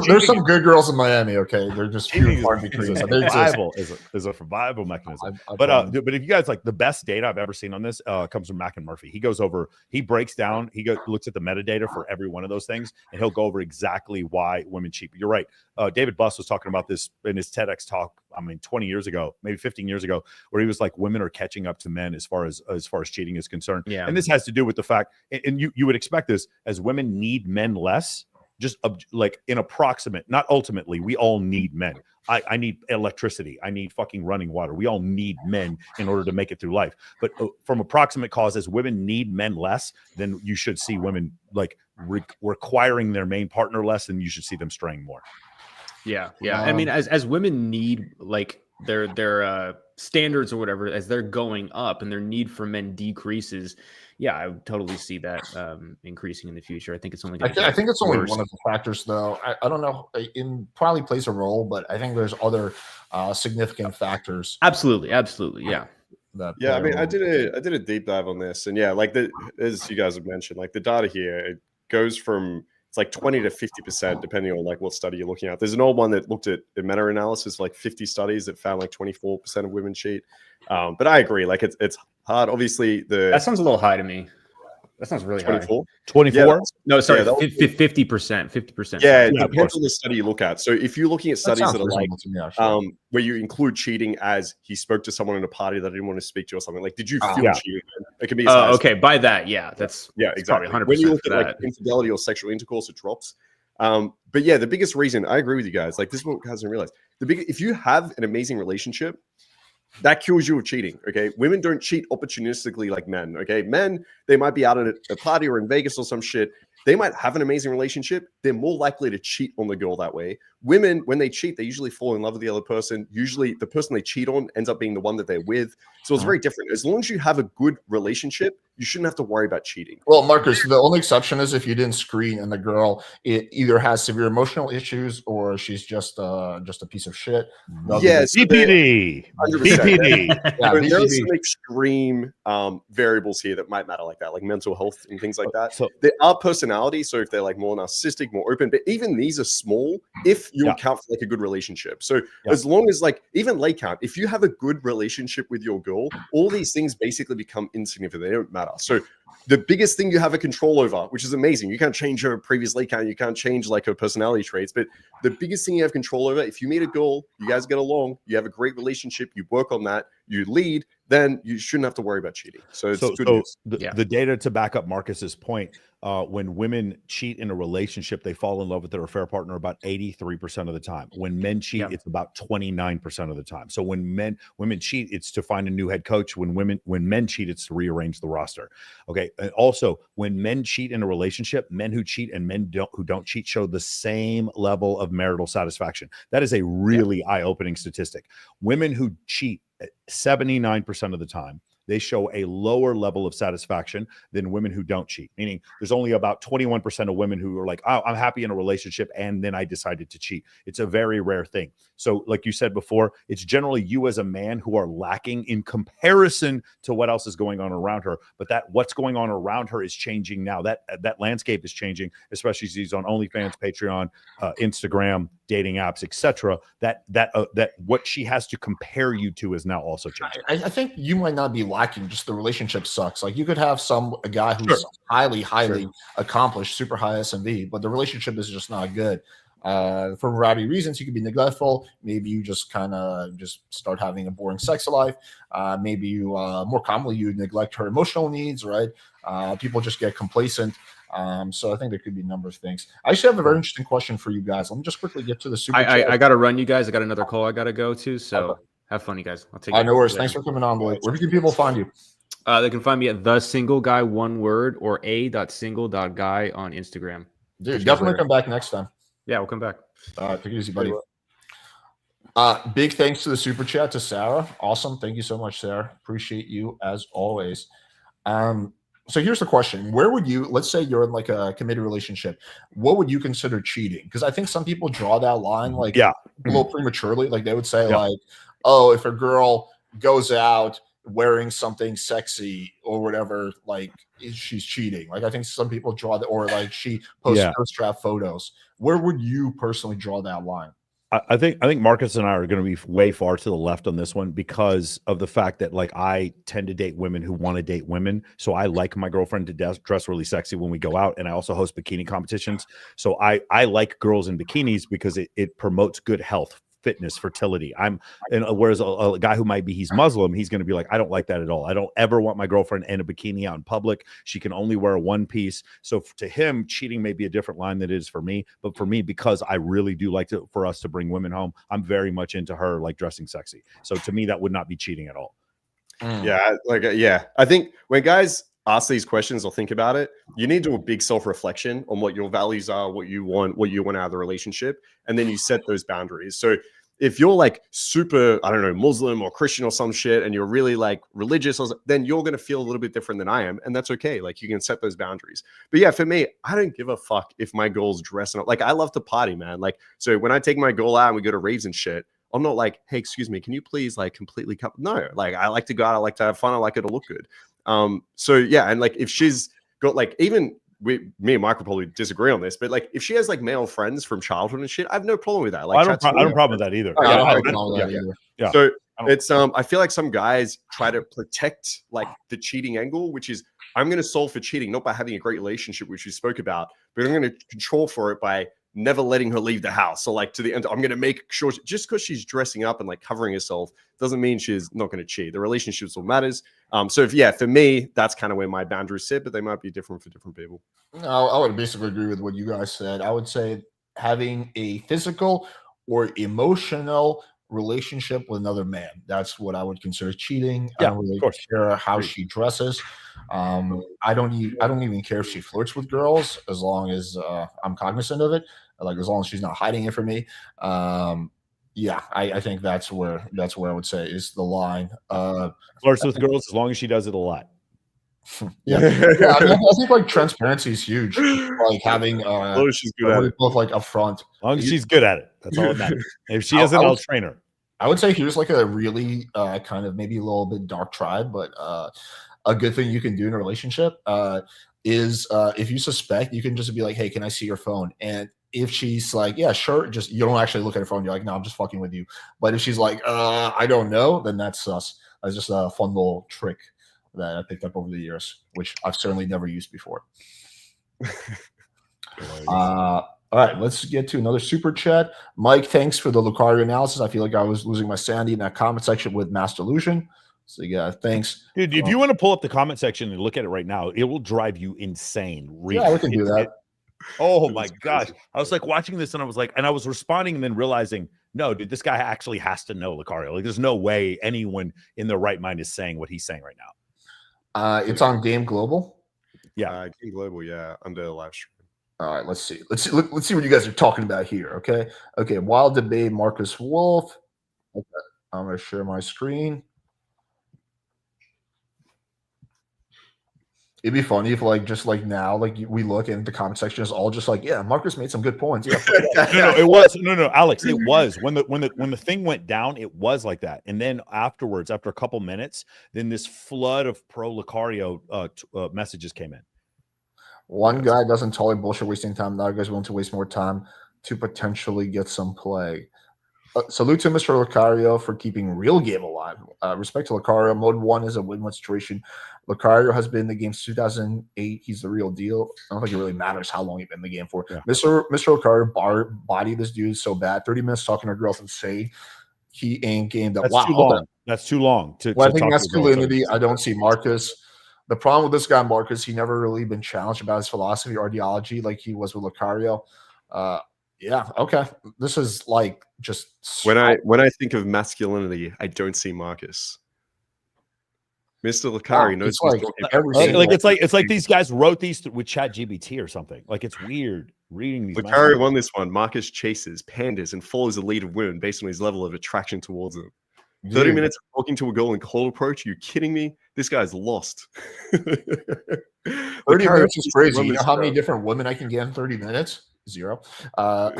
There's some good girls in Miami. Okay, they're just few and far between. Survival is a survival mechanism. But if you guys like, the best data I've ever seen on this comes from Mac and Murphy. He breaks down. Looks at the metadata for every one of those things, and he'll go over exactly why women cheat. You're right. David Buss was talking about this in his TEDx talk. 20 years ago, maybe 15 years ago, where he was like, women are catching up to men as far as cheating is concerned. Yeah. And this has to do with the fact, and you would expect this, as women need men less, just like in approximate, not ultimately, we all need men. I need electricity. I need fucking running water. We all need men in order to make it through life. But from approximate cause, as women need men less, then you should see women like requiring their main partner less, and you should see them straying more. Yeah. I mean, as women need like their standards or whatever, as they're going up and their need for men decreases, yeah, I would totally see that increasing in the future. I think it's only going to. I think it's only one of the factors, though. I don't know. It probably plays a role, but I think there's other significant factors. Absolutely, yeah. I mean, I did a deep dive on this, and yeah, like as you guys have mentioned, like the data here, it goes from. It's like 20 to 50%, depending on like what study you're looking at. There's an old one that looked at a meta-analysis, like 50 studies that found like 24% of women cheat. But I agree, like it's hard. Obviously, that sounds a little high to me. That sounds really 24? high. 24? Yeah, no, sorry, 50%. 50%. Yeah, it depends on the study you look at. So if you're looking at studies that are like where you include cheating as he spoke to someone in a party that I didn't want to speak to or something, like did you feel cheated? It can be okay, by that, that's exactly. Probably 100% when you look at like infidelity or sexual intercourse, it drops. But yeah, the biggest reason, I agree with you guys, like this is what hasn't realized. If you have an amazing relationship, that cures you of cheating. Okay, women don't cheat opportunistically like men. Okay, men, they might be out at a party or in Vegas or some shit. They might have an amazing relationship. They're more likely to cheat on the girl that way. Women, when they cheat, they usually fall in love with the other person. Usually the person they cheat on ends up being the one that they're with. So it's very different. As long as you have a good relationship, you shouldn't have to worry about cheating. Well, Marcus, the only exception is if you didn't screen and the girl either has severe emotional issues or she's just a piece of shit. Yes, BPD. BPD. Yeah, there are some extreme variables here that might matter like that, like mental health and things like that. So there are personalities. So if they're like more narcissistic, more open, but even these are small if you account for like a good relationship. So as long as like even lay count, if you have a good relationship with your girl, all these things basically become insignificant. They don't matter. So the biggest thing you have a control over, which is amazing. You can't change her previous leg count. You can't change like her personality traits, but the biggest thing you have control over, if you meet a girl, you guys get along, you have a great relationship, you work on that, you lead, then you shouldn't have to worry about cheating. So it's good news. The data to back up Marcus's point, when women cheat in a relationship, they fall in love with their affair partner about 83% of the time. When men cheat, it's about 29% of the time. So when women cheat, it's to find a new head coach. When men cheat, it's to rearrange the roster. Okay. And also, when men cheat in a relationship, men who cheat and men who don't cheat show the same level of marital satisfaction. That is a really eye-opening statistic. Women who cheat 79% of the time, they show a lower level of satisfaction than women who don't cheat. Meaning there's only about 21% of women who are like, oh, I'm happy in a relationship and then I decided to cheat. It's a very rare thing. So like you said before, it's generally you as a man who are lacking in comparison to what else is going on around her. But that what's going on around her is changing now. That landscape is changing, especially she's on OnlyFans, Patreon, Instagram, dating apps, etc. That what she has to compare you to is now also changing. I think you might not be lacking, just the relationship sucks. Like you could have a guy who's highly accomplished, super high SMV, but the relationship is just not good. For a variety of reasons, you could be neglectful. Maybe you just kind of just start having a boring sex life. Maybe you more commonly you neglect her emotional needs, right? People just get complacent. So I think there could be a number of things. I actually have a very interesting question for you guys. Let me just quickly get to the super chat. I got to run, you guys. I got another call I got to go to. So have fun, you guys. I'll take it. No worries. Thanks for coming on, boy. Where can people find you? They can find me at Thesingleguy, one word, or a.single.guy on Instagram. Dude, definitely come back next time. Yeah, we'll come back. Take it easy, buddy. Big thanks to the super chat to Sarah. Awesome. Thank you so much, Sarah. Appreciate you as always. So here's the question. Where would you, let's say you're in like a committed relationship, what would you consider cheating? Because I think some people draw that line like a little prematurely. Like they would say like, oh, if a girl goes out wearing something sexy or whatever, like she's cheating. Like I think some people draw that, or like she posts first draft photos. Where would you personally draw that line? I think Marcus and I are going to be way far to the left on this one because of the fact that like I tend to date women who want to date women. So I like my girlfriend to dress really sexy when we go out, and I also host bikini competitions. So I like girls in bikinis because it promotes good health, fitness, fertility. Whereas a guy who might be, he's Muslim, he's going to be like, I don't like that at all. I don't ever want my girlfriend in a bikini out in public. She can only wear a one piece. So to him, cheating may be a different line than it is for me. But for me, because I really do like for us to bring women home, I'm very much into her like dressing sexy. So to me, that would not be cheating at all. Yeah. I think when guys ask these questions or think about it, you need to do a big self-reflection on what your values are, what you want out of the relationship, and then you set those boundaries. So if you're like super, I don't know, Muslim or Christian or some shit, and you're really like religious, then you're going to feel a little bit different than I am. And that's okay. Like you can set those boundaries. But yeah, for me, I don't give a fuck if my girl's dressing up. Like I love to party, man. Like, so when I take my girl out and we go to raves and shit, I'm not like, hey, excuse me, can you please like completely cut? No, like I like to go out. I like to have fun. I like her to look good. So yeah. And like, if she's got like, even me and Mike will probably disagree on this, but like if she has like male friends from childhood and shit, I have no problem with that. Like I don't have a problem with that either. I don't have a problem with that either. Yeah. So it's I feel like some guys try to protect like the cheating angle, which is I'm going to solve for cheating, not by having a great relationship, which we spoke about, but I'm going to control for it by never letting her leave the house. So like to the end, I'm going to make sure just because she's dressing up and like covering herself doesn't mean she's not going to cheat. The relationships will matters. So for me, that's kind of where my boundaries sit, but they might be different for different people. No, I would basically agree with what you guys said. I would say having a physical or emotional relationship with another man, that's what I would consider cheating. I don't really care how she dresses. I don't even care if she flirts with girls, as long as I'm cognizant of it. Like as long as she's not hiding it from me. I think that's where I would say is the line. Flirts with girls as long as she does it a lot. I think like transparency is huge. Like having she's good at it. Both like upfront. As long as she's good at it, that's all that matters. If she isn't, I'll train her. I would say here's like a really kind of maybe a little bit dark tribe, but a good thing you can do in a relationship is if you suspect, you can just be like, hey, can I see your phone? And if she's like, yeah, sure, just you don't actually look at her phone. You're like, no, I'm just fucking with you. But if she's like, I don't know, then that's sus. That's just a fun little trick. that I picked up over the years, which I've certainly never used before. All right, let's get to another super chat. Mike, thanks for the Lucario analysis. I feel like I was losing my sanity in that comment section with Master Illusion. So yeah, thanks. Dude, if you want to pull up the comment section and look at it right now, it will drive you insane. Yeah, we can do that. Oh my gosh. I was like watching this and I was like, and I was responding and then realizing, no, dude, this guy actually has to know Lucario. Like, there's no way anyone in their right mind is saying what he's saying right now. It's on Game Global. Yeah, Game Global, yeah, under the live stream. All right, let's see what you guys are talking about here. Okay. Wild debate, Marcus Wolf. Okay, I'm gonna share my screen. It'd be funny if, like, just like now, like we look and the comment section is all just like, yeah, Marcus made some good points. Yeah, no, Alex, it was when the thing went down, it was like that, and then afterwards, after a couple minutes, then this flood of pro Lucario messages came in. One guy doesn't tolerate bullshit wasting time. The other guy's willing to waste more time to potentially get some play. Salute to Mr. Lucario for keeping real game alive. Respect to Lucario. Mode 1 is a win-win situation. Lucario has been in the game since 2008. He's the real deal. I don't think it really matters how long he's been in the game for. Yeah. Mr. Lucario body this dude so bad. 30 minutes talking to a girl's insane. He ain't gamed up. That's too long. That's too long. I think masculinity, I don't see Marcus. The problem with this guy, Marcus, he never really been challenged about his philosophy or ideology like he was with Lucario. Yeah, okay. This is like just when I think of masculinity, I don't see Marcus. Mr. Lucario knows it's like these guys wrote these with ChatGPT or something. Like, it's weird reading these. Lucario won this one. Marcus chases, panders, and follows the lead of women based on his level of attraction towards them. 30 minutes of talking to a girl in cold approach. Are you kidding me? This guy's lost. 30 minutes is crazy. You know how many different women I can get in 30 minutes? 0. Wow,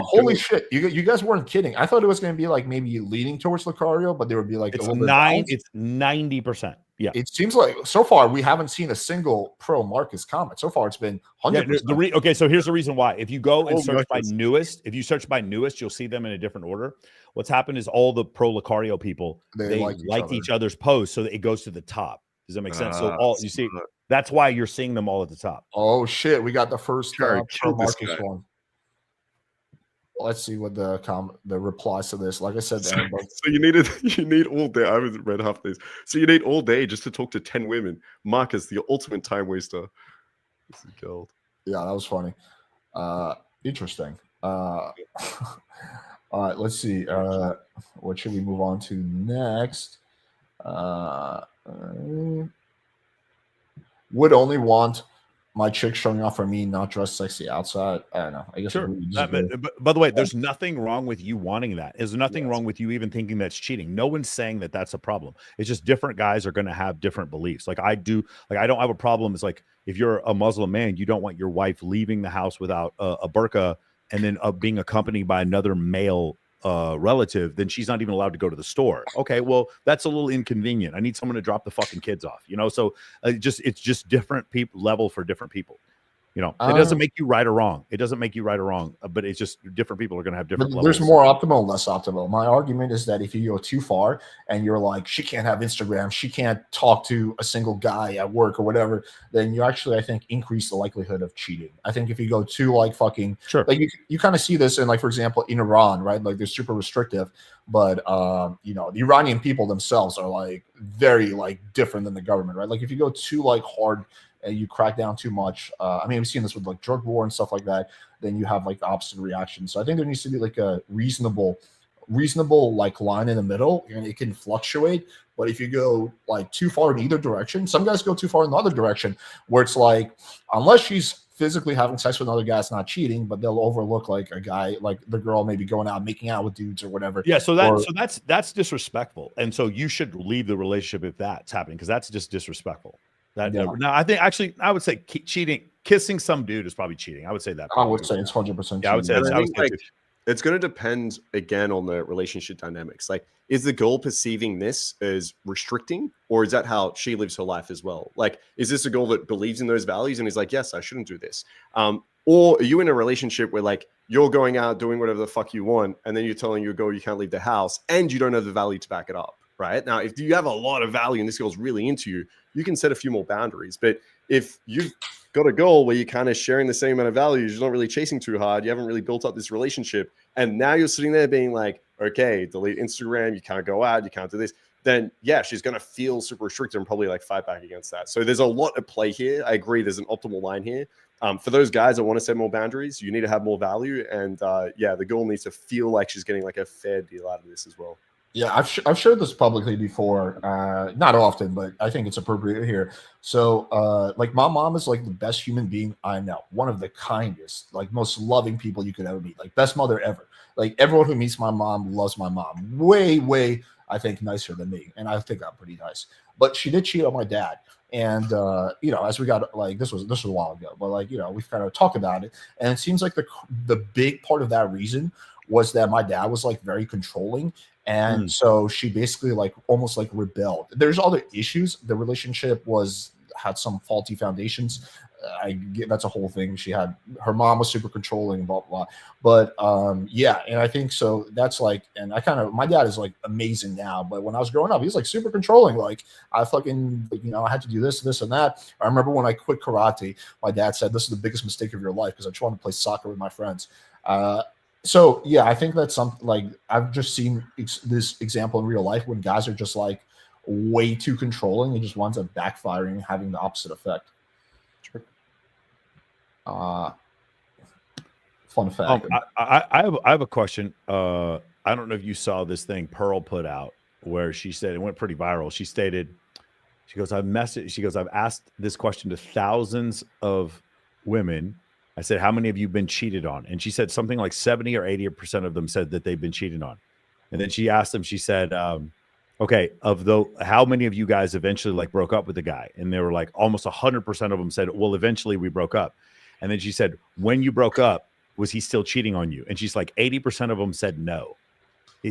holy shit. You guys weren't kidding. I thought it was going to be like maybe leaning towards Lucario, but there would be like it's 90%. Yeah. It seems like so far we haven't seen a single pro Marcus comment. So far it's been 100%. Yeah, okay, so here's the reason why. If you go and search by newest, you'll see them in a different order. What's happened is all the pro Lucario people, they liked each other's posts, so that it goes to the top. Does that make sense? So all you see, that's why you're seeing them all at the top. Oh shit, we got the first pro Marcus one. Let's see what the replies to this. Like I said, so you need all day. I haven't read half this. So you need all day just to talk to 10 women. Marcus, the ultimate time waster. This is gold. Yeah, that was funny. Interesting. All right, let's see. What should we move on to next? Would only want my chick showing off for me, not dressed sexy outside. I don't know. I guess sure. But by the way, there's nothing wrong with you wanting that. There's nothing wrong with you even thinking that's cheating. No one's saying that that's a problem. It's just different guys are going to have different beliefs. Like I do. Like I don't have a problem. It's like if you're a Muslim man, you don't want your wife leaving the house without a burqa and then being accompanied by another male relative, then she's not even allowed to go to the store. Okay, well, that's a little inconvenient. I need someone to drop the fucking kids off, so it's just different people level for different people. It doesn't make you right or wrong. It doesn't make you right or wrong, but it's just different people are going to have different levels. There's more optimal and less optimal. My argument is that if you go too far and you're like, she can't have Instagram, she can't talk to a single guy at work or whatever, then you actually, I think, increase the likelihood of cheating. I think if you go too like you kind of see this in, like, for example, in Iran, right? Like they're super restrictive, but the Iranian people themselves are like very like different than the government, right? Like if you go too like hard and you crack down too much, we've seen this with like drug war and stuff like that, then you have like the opposite reaction. So I think there needs to be like a reasonable like line in the middle, and it can fluctuate. But if you go like too far in either direction, some guys go too far in the other direction, where it's like, unless she's physically having sex with another guy, it's not cheating, but they'll overlook like a guy, like the girl maybe going out making out with dudes or whatever. Yeah, so that's disrespectful, and so you should leave the relationship if that's happening, because that's just disrespectful. Now, I think actually, I would say cheating, kissing some dude is probably cheating. I would say that. I would say it's 100%. Yeah, I would say it's going to depend again on the relationship dynamics. Like, is the girl perceiving this as restricting, or is that how she lives her life as well? Like, is this a girl that believes in those values and is like, yes, I shouldn't do this? Or are you in a relationship where like you're going out doing whatever the fuck you want, and then you're telling your girl you can't leave the house, and you don't have the value to back it up? right? Now, if you have a lot of value and this girl's really into you, you can set a few more boundaries. But if you've got a goal where you're kind of sharing the same amount of values, you're not really chasing too hard, you haven't really built up this relationship, and now you're sitting there being like, okay, delete Instagram, you can't go out, you can't do this, then yeah, she's going to feel super restricted and probably like fight back against that. So there's a lot at play here. I agree there's an optimal line here. For those guys that want to set more boundaries, you need to have more value. And yeah, the girl needs to feel like she's getting like a fair deal out of this as well. Yeah, I've shared this publicly before, not often, but I think it's appropriate here. So, like, my mom is like the best human being I know, one of the kindest, like, most loving people you could ever meet, like, best mother ever. Like, everyone who meets my mom loves my mom, way, I think, nicer than me, and I think I'm pretty nice. But she did cheat on my dad, and you know, as we got like this was a while ago, but like, you know, we've kind of talked about it, and it seems like the big part of that reason was that my dad was like very controlling. And so she basically like almost like rebelled. There's other issues. The relationship had some faulty foundations. I get that's a whole thing. Her mom was super controlling, blah blah. But yeah, and I think so. That's like, and my dad is like amazing now. But when I was growing up, he was like super controlling. Like I fucking, you know, I had to do this and that. I remember when I quit karate, my dad said, "This is the biggest mistake of your life," because I just wanted to play soccer with my friends. So yeah, I think that's something like I've just seen this example in real life when guys are just like way too controlling. It just winds up backfiring and having the opposite effect. Sure. Fun fact. I have a question. I don't know if you saw this thing Pearl put out where she said it went pretty viral. She stated, she goes, I've asked this question to thousands of women. I said, how many of you been cheated on? And she said something like 70 or 80% of them said that they've been cheated on. And then she asked them, she said, okay, how many of you guys eventually like broke up with the guy? And they were like, almost 100% of them said, well, eventually we broke up. And then she said, when you broke up, was he still cheating on you? And she's like, 80% of them said no.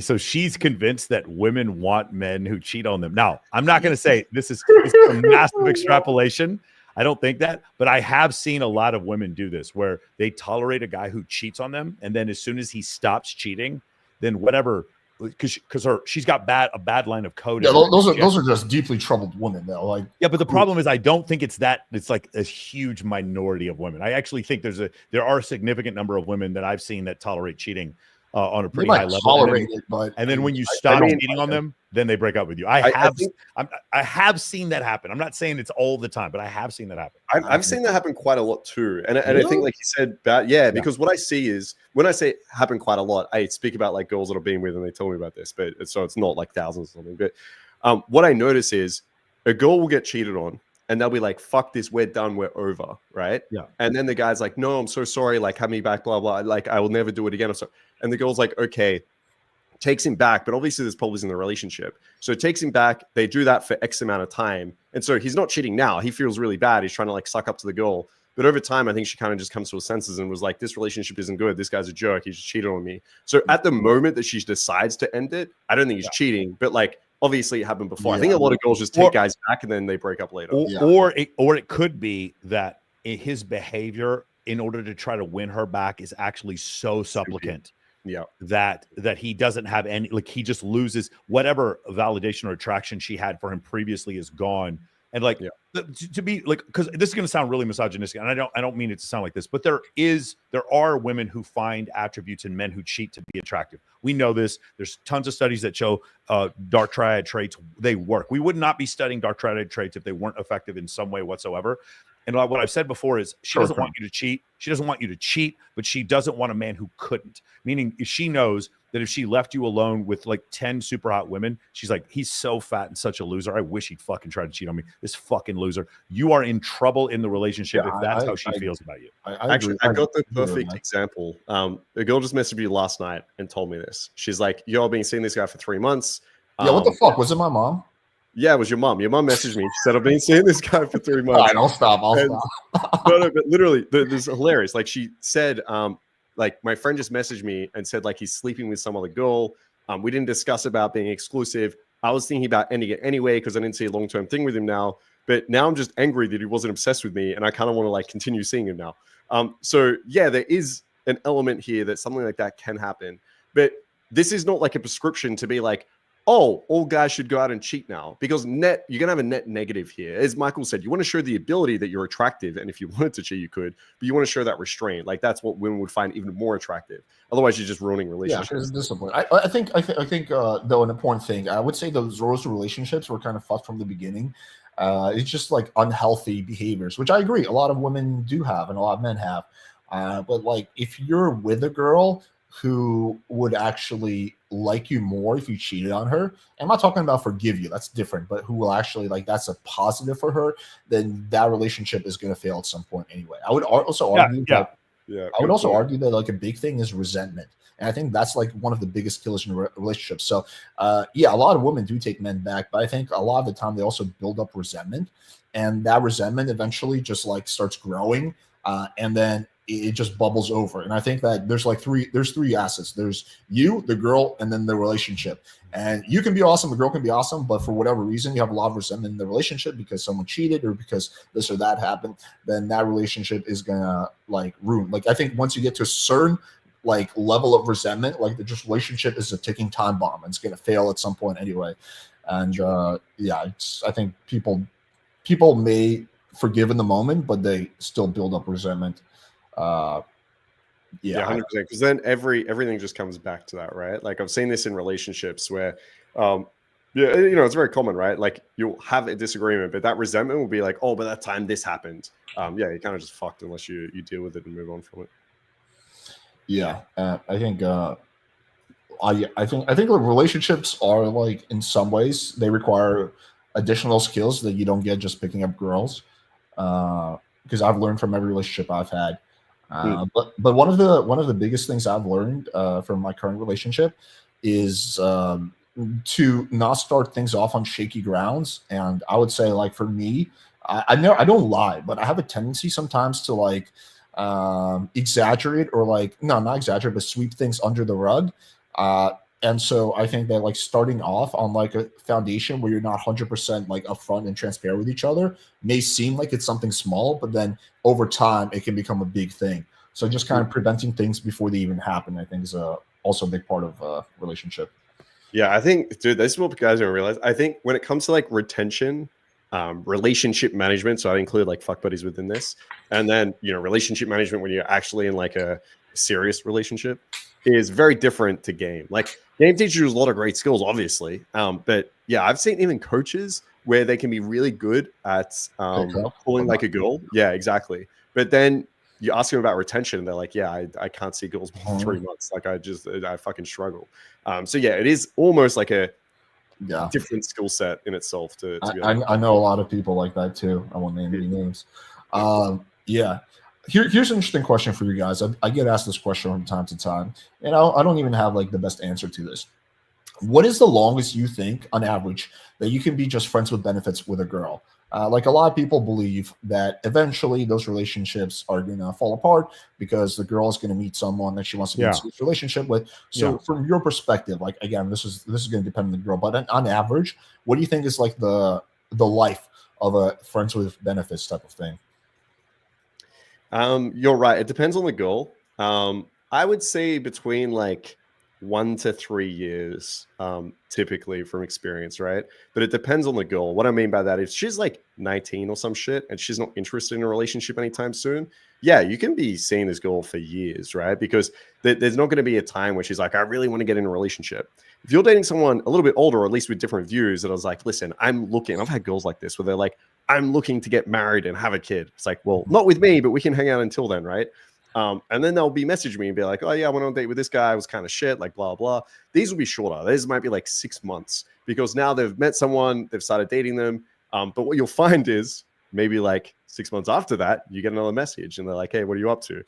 So she's convinced that women want men who cheat on them. Now, I'm not going to say this is a massive extrapolation. I don't think that, but I have seen a lot of women do this where they tolerate a guy who cheats on them. And then as soon as he stops cheating, then whatever, because she's got a bad line of code. Yeah, those are just deeply troubled women though. Like, yeah, but the problem is I don't think it's like a huge minority of women. I actually think there are a significant number of women that I've seen that tolerate cheating on a pretty high level. And then when you stop cheating on them, then they break up with you. I have seen that happen. I'm not saying it's all the time, but I have seen that happen. I've seen that happen quite a lot too. And I think, like you said, because what I see is when I say happen quite a lot, I speak about like girls that I've been with and they tell me about this, but so it's not like thousands or something. But what I notice is a girl will get cheated on and they'll be like, fuck this, we're done, we're over, right? Yeah. And then the guy's like, no, I'm so sorry, like have me back, blah, blah. Like I will never do it again. And the girl's like, okay, takes him back, but obviously there's problems in the relationship. So it takes him back. They do that for X amount of time. And so he's not cheating now. He feels really bad. He's trying to like suck up to the girl. But over time, I think she kind of just comes to her senses and was like, this relationship isn't good. This guy's a jerk. He just cheated on me. So at the moment that she decides to end it, I don't think he's cheating, but like, obviously it happened before. I think a lot of girls just take guys back and then they break up later. Or it could be that his behavior in order to try to win her back is actually so supplicant. Yeah, that he doesn't have any, like he just loses whatever validation or attraction she had for him previously is gone. And like to be like, because this is going to sound really misogynistic, and I don't mean it to sound like this, but there are women who find attributes in men who cheat to be attractive. We know this. There's tons of studies that show dark triad traits, they work. We would not be studying dark triad traits if they weren't effective in some way whatsoever. And what I've said before is she doesn't want you to cheat. She doesn't want you to cheat, but she doesn't want a man who couldn't. Meaning she knows that if she left you alone with like 10 super hot women, she's like, he's so fat and such a loser. I wish he'd fucking try to cheat on me. This fucking loser. You are in trouble in the relationship if that's how she feels about you. Actually, I got the perfect example. A girl just messaged me last night and told me this. She's like, yo, I've been seeing this guy for 3 months. Yeah, what the fuck? Was it my mom? Yeah, it was your mom. Your mom messaged me. She said, I've been seeing this guy for 3 months. All right, I'll stop. No, but literally, this is hilarious. Like she said, like my friend just messaged me and said like he's sleeping with some other girl. We didn't discuss about being exclusive. I was thinking about ending it anyway because I didn't see a long-term thing with him now. But now I'm just angry that he wasn't obsessed with me and I kind of want to like continue seeing him now. So yeah, there is an element here that something like that can happen. But this is not like a prescription to be like, oh, all guys should go out and cheat now, because you're gonna have a net negative here. As Michael said, you want to show the ability that you're attractive, and if you wanted to cheat, you could, but you want to show that restraint. Like that's what women would find even more attractive. Otherwise, you're just ruining relationships. Yeah, it's discipline. I think though an important thing, I would say those relationships were kind of fucked from the beginning. It's just like unhealthy behaviors, which I agree a lot of women do have and a lot of men have. But like if you're with a girl who would actually like you more if you cheated on her, I'm not talking about forgive you, that's different, but who will actually like that's a positive for her, then that relationship is going to fail at some point anyway. I would also argue that like a big thing is resentment. And I think that's like one of the biggest killers in relationships. So a lot of women do take men back, but I think a lot of the time they also build up resentment, and that resentment eventually just like starts growing, and then it just bubbles over. And I think that there's three assets. There's you, the girl, and then the relationship. And you can be awesome, the girl can be awesome, but for whatever reason you have a lot of resentment in the relationship because someone cheated or because this or that happened, then that relationship is gonna like ruin. Like I think once you get to a certain like level of resentment, like the just relationship is a ticking time bomb and it's gonna fail at some point anyway. And I think people may forgive in the moment, but they still build up resentment. 100%, because then everything just comes back to that, right? Like I've seen this in relationships where it's very common, right? Like you'll have a disagreement, but that resentment will be like, oh, but that time this happened. You kind of just fucked unless you deal with it and move on from it. I think relationships are like, in some ways they require additional skills that you don't get just picking up girls, because I've learned from every relationship I've had. But one of the biggest things I've learned from my current relationship is to not start things off on shaky grounds. And I would say, like, for me, I don't lie, but I have a tendency sometimes to like exaggerate, or like, no, not exaggerate, but sweep things under the rug. And so I think that like starting off on like a foundation where you're not 100% like upfront and transparent with each other may seem like it's something small, but then over time it can become a big thing. So just kind of preventing things before they even happen, I think, is also a big part of a relationship. Yeah, I think, dude, this is what guys don't realize. I think when it comes to like retention, relationship management, so I include like fuck buddies within this, and then relationship management when you're actually in like a serious relationship, is very different to game. Like game teaches you a lot of great skills, obviously, but yeah, I've seen even coaches where they can be really good at pulling like a girl. Yeah, exactly. But then you ask them about retention, and they're like, yeah, I can't see girls for 3 months. Like I fucking struggle. So yeah, it is almost like a different skill set in itself. I know a lot of people like that too. I won't name any names. Here's an interesting question for you guys. I get asked this question from time to time, and I don't even have like the best answer to this. What is the longest you think, on average, that you can be just friends with benefits with a girl? Like a lot of people believe that eventually those relationships are going to fall apart because the girl is going to meet someone that she wants to be in a serious relationship with. So from your perspective, like, again, this is going to depend on the girl, but on average, what do you think is like the life of a friends with benefits type of thing? You're right. It depends on the girl. I would say between like 1 to 3 years, typically, from experience, right? But it depends on the girl. What I mean by that is, she's like 19 or some shit and she's not interested in a relationship anytime soon, yeah, you can be seeing this girl for years, right? Because there's not going to be a time where she's like, I really want to get in a relationship. If you're dating someone a little bit older, or at least with different views, that I was like, listen, I've had girls like this where they're like, I'm looking to get married and have a kid. It's like, well, not with me, but we can hang out until then, right? And then they'll be messaging me and be like, oh yeah, I went on a date with this guy. It was kind of shit, like blah, blah. These will be shorter. These might be like 6 months, because now they've met someone, they've started dating them. But what you'll find is maybe like 6 months after that, you get another message and they're like, hey, what are you up to?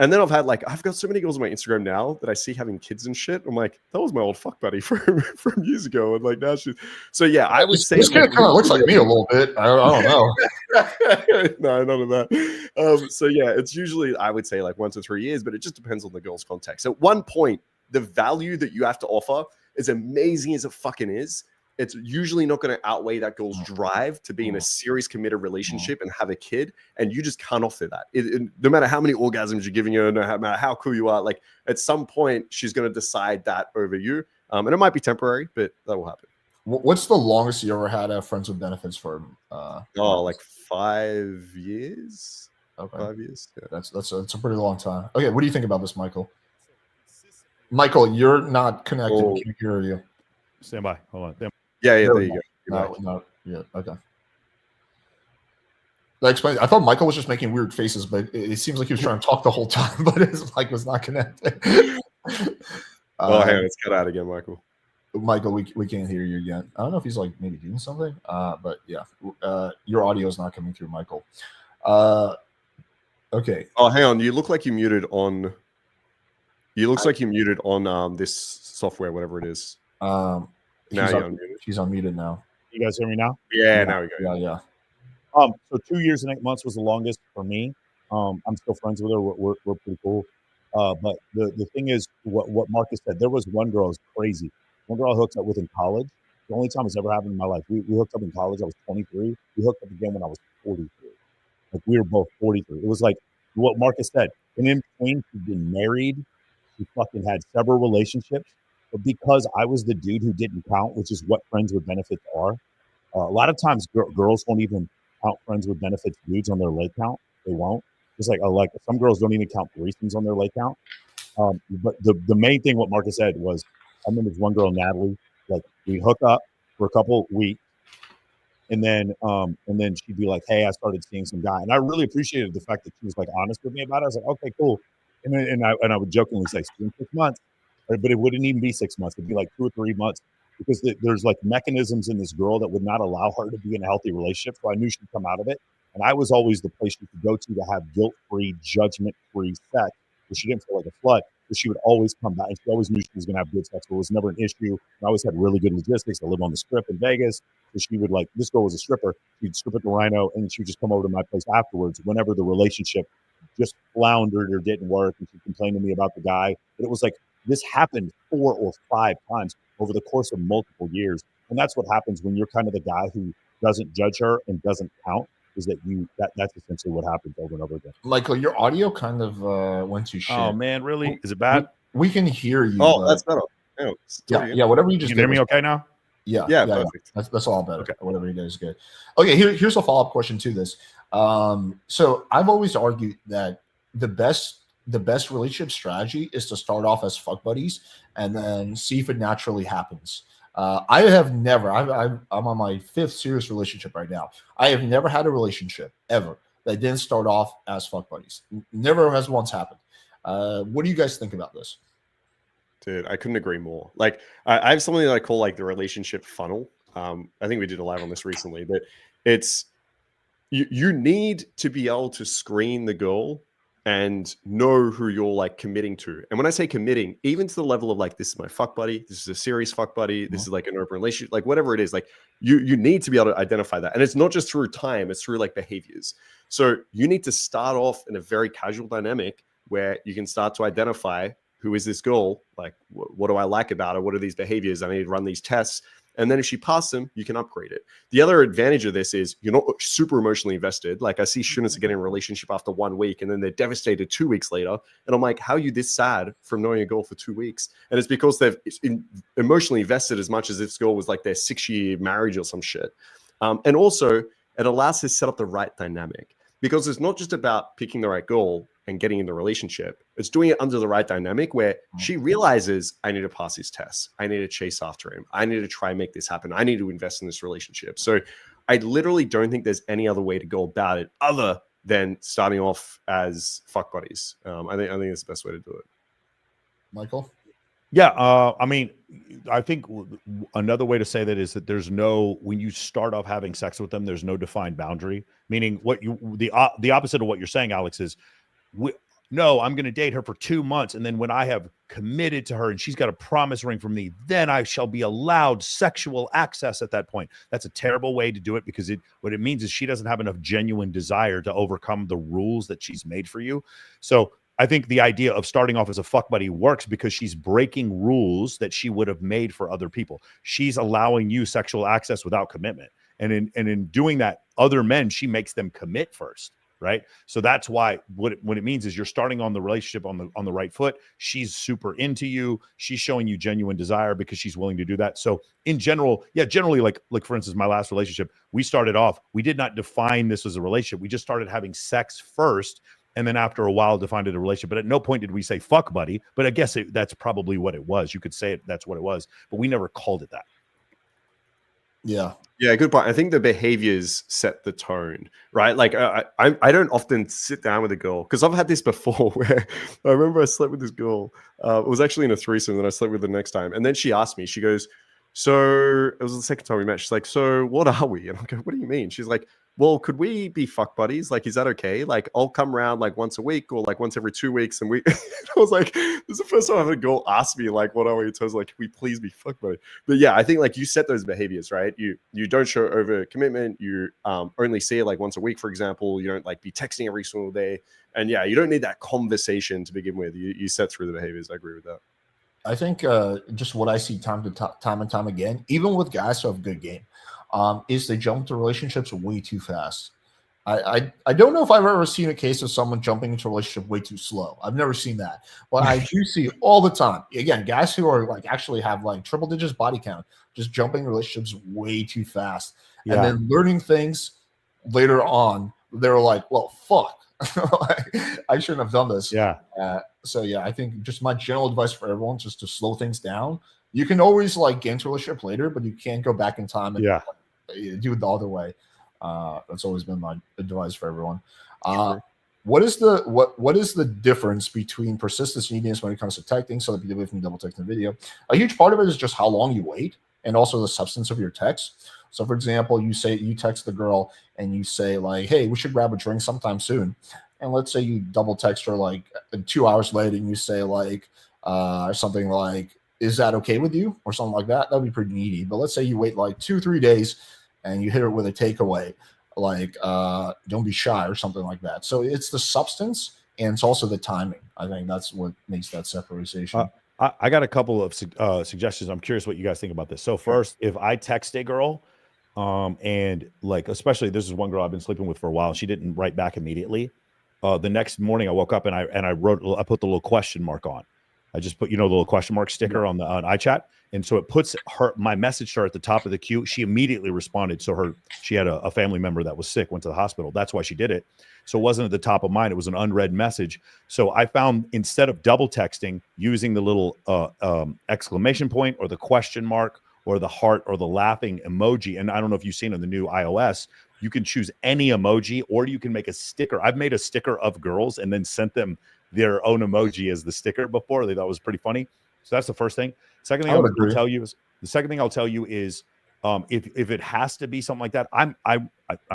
And then I've got so many girls on my Instagram now that I see having kids and shit. I'm like, that was my old fuck buddy from years ago. And like now she's, so yeah, I would say this kid kind of looks like me a little bit. I don't know. No, none of that. So yeah, it's usually, I would say, like 1 to 3 years, but it just depends on the girl's context. At one point, the value that you have to offer, as amazing as it fucking is, it's usually not going to outweigh that girl's drive to be in a serious, committed relationship and have a kid. And you just can't offer that. No matter how many orgasms you're giving her, no matter how cool you are, like at some point, she's going to decide that over you. And it might be temporary, but that will happen. What's the longest you ever had friends with benefits for? Like 5 years. Okay. 5 years. Yeah. That's a pretty long time. Okay, what do you think about this, Michael? Michael, you're not connected. Oh. We can't hear you. Stand by. Hold on. Yeah, there you go. No, yeah, okay. I thought Michael was just making weird faces, but it seems like he was trying to talk the whole time, but his mic was not connected. Hang on, it's cut out again, Michael. Michael, we can't hear you again. I don't know if he's like maybe doing something, but yeah, your audio is not coming through, Michael. Okay. Oh, hang on. You look like you muted on. You looks like you muted on this software, whatever it is. Now he's unmuted now. You guys hear me now? Yeah, now we go. Yeah. So 2 years and 8 months was the longest for me. I'm still friends with her. We're pretty cool. But the thing is, what Marcus said, there was one girl who's crazy. One girl I hooked up with in college. The only time it's ever happened in my life. We hooked up in college. I was 23. We hooked up again when I was 43. Like we were both 43. It was like what Marcus said. And in between, she'd been married. She fucking had several relationships. But because I was the dude who didn't count, which is what friends with benefits are, a lot of times girls won't even count friends with benefits dudes on their leg count. They won't. It's like some girls don't even count threesomes on their leg count. But the main thing what Marcus said was, I remember this one girl, Natalie, like we hook up for a couple weeks, and then she'd be like, "Hey, I started seeing some guy," and I really appreciated the fact that she was like honest with me about it. I was like, "Okay, cool," and I would jokingly say 6 months, but it wouldn't even be 6 months; it'd be like 2 or 3 months because there's like mechanisms in this girl that would not allow her to be in a healthy relationship. So I knew she'd come out of it, and I was always the place she could go to have guilt-free, judgment-free sex, where she didn't feel like a slut. But she would always come back, and she always knew she was going to have good sex. So it was never an issue. I always had really good logistics. I live on the Strip in Vegas. So she would this girl was a stripper. She'd strip at the Rhino, and she would just come over to my place afterwards whenever the relationship just floundered or didn't work. And she'd complain to me about the guy. But it was like this happened 4 or 5 times over the course of multiple years. And that's what happens when you're kind of the guy who doesn't judge her and doesn't count. Is that that's essentially what happens over and over again. Michael, your audio kind of went to shit. Oh man, really? Is it bad? We can hear you. Oh, that's better. Yeah, whatever you just can you hear me okay now? Yeah, perfect. That's all better. Okay. Whatever you do is good. Okay, here's a follow-up question to this. So I've always argued that the best relationship strategy is to start off as fuck buddies and then see if it naturally happens. I have never. I'm on my 5th serious relationship right now. I have never had a relationship ever that didn't start off as fuck buddies. Never has once happened. What do you guys think about this? Dude, I couldn't agree more. Like I have something that I call like the relationship funnel. I think we did a live on this recently, but it's you need to be able to screen the girl and know who you're like committing to. And when I say committing, even to the level of like, this is my fuck buddy, this is a serious fuck buddy, this is like an open relationship, like whatever it is, like you need to be able to identify that. And it's not just through time, it's through like behaviors. So you need to start off in a very casual dynamic where you can start to identify who is this girl? Like, what do I like about her? What are these behaviors? I need to run these tests. And then if she passes them, you can upgrade it. The other advantage of this is you're not super emotionally invested. Like I see students are getting in a relationship after 1 week and then they're devastated 2 weeks later. And I'm like, how are you this sad from knowing a girl for 2 weeks? And it's because they've emotionally invested as much as this girl was like their 6-year marriage or some shit. And also it allows us to set up the right dynamic because it's not just about picking the right girl and getting in the relationship. It's doing it under the right dynamic where she realizes I need to pass these tests. I need to chase after him. I need to try and make this happen. I need to invest in this relationship. So I literally don't think there's any other way to go about it other than starting off as fuck buddies. I think it's the best way to do it. Michael? Yeah. I mean, I think another way to say that is that there's when you start off having sex with them, there's no defined boundary, meaning the opposite of what you're saying, Alex, is no, I'm going to date her for 2 months. And then when I have committed to her and she's got a promise ring from me, then I shall be allowed sexual access at that point. That's a terrible way to do it because what it means is she doesn't have enough genuine desire to overcome the rules that she's made for you. So I think the idea of starting off as a fuck buddy works because she's breaking rules that she would have made for other people. She's allowing you sexual access without commitment. And in doing that, other men, she makes them commit first. right? So that's why what it means is you're starting on the relationship on the right foot. She's super into you. She's showing you genuine desire because she's willing to do that. So in general, generally, like for instance, my last relationship, we started off, we did not define this as a relationship. We just started having sex first, and then after a while defined it a relationship. But at no point did we say fuck buddy. But I guess that's probably what it was. You could say that's what it was, but we never called it that. Yeah. Yeah, good point. I think the behaviors set the tone, right? Like I don't often sit down with a girl because I've had this before where I remember I slept with this girl. It was actually in a threesome, and then I slept with her the next time. And then she asked me, she goes, so it was the second time we met. She's like, so what are we? And I go, what do you mean? She's like, well, could we be fuck buddies? Like, is that okay? Like, I'll come around like once a week or like once every 2 weeks. And I was like, this is the first time I've had a girl ask me, like, what are we? So I was like, can we please be fuck buddies? But yeah, I think like you set those behaviors, right? You don't show over commitment. You only see it like once a week, for example. You don't like be texting every single day. And yeah, you don't need that conversation to begin with. You set through the behaviors. I agree with that. I think just what I see time and time again, even with guys who have good game, is they jump into relationships way too fast. I don't know if I've ever seen a case of someone jumping into a relationship way too slow. I've never seen that, but I do see all the time. Again, guys who are like actually have like triple digits body count, just jumping relationships way too fast, and then learning things later on. They're like, well, fuck. I shouldn't have done this. Yeah. So yeah, I think just my general advice for everyone is just to slow things down. You can always like get into a relationship later, but you can't go back in time and do it the other way. That's always been my advice for everyone. What is the difference between persistence and neediness when it comes to texting? So the PWF can double text in the video. A huge part of it is just how long you wait and also the substance of your text. So for example, you text the girl and you say like, hey, we should grab a drink sometime soon. And let's say you double text her like 2 hours later and you say like something like, is that okay with you? Or something like that. That'd be pretty needy. But let's say you wait like 2-3 days and you hit her with a takeaway, like don't be shy or something like that. So it's the substance and it's also the timing. I think that's what makes that separation. I got a couple of suggestions. I'm curious what you guys think about this. So first, if I text a girl, and like, especially this is one girl I've been sleeping with for a while, she didn't write back immediately. The next morning I woke up and I put the little question mark on. I just put, the little question mark sticker on iChat. And so it puts my message to her at the top of the queue. She immediately responded. So she had a family member that was sick, went to the hospital. That's why she did it. So it wasn't at the top of mind. It was an unread message. So I found instead of double texting, using the little exclamation point or the question mark or the heart or the laughing emoji. And I don't know if you've seen on the new iOS, you can choose any emoji or you can make a sticker. I've made a sticker of girls and then sent them their own emoji as the sticker before. They thought it was pretty funny. So that's the first thing. Second thing I'll tell you is if it has to be something like that, I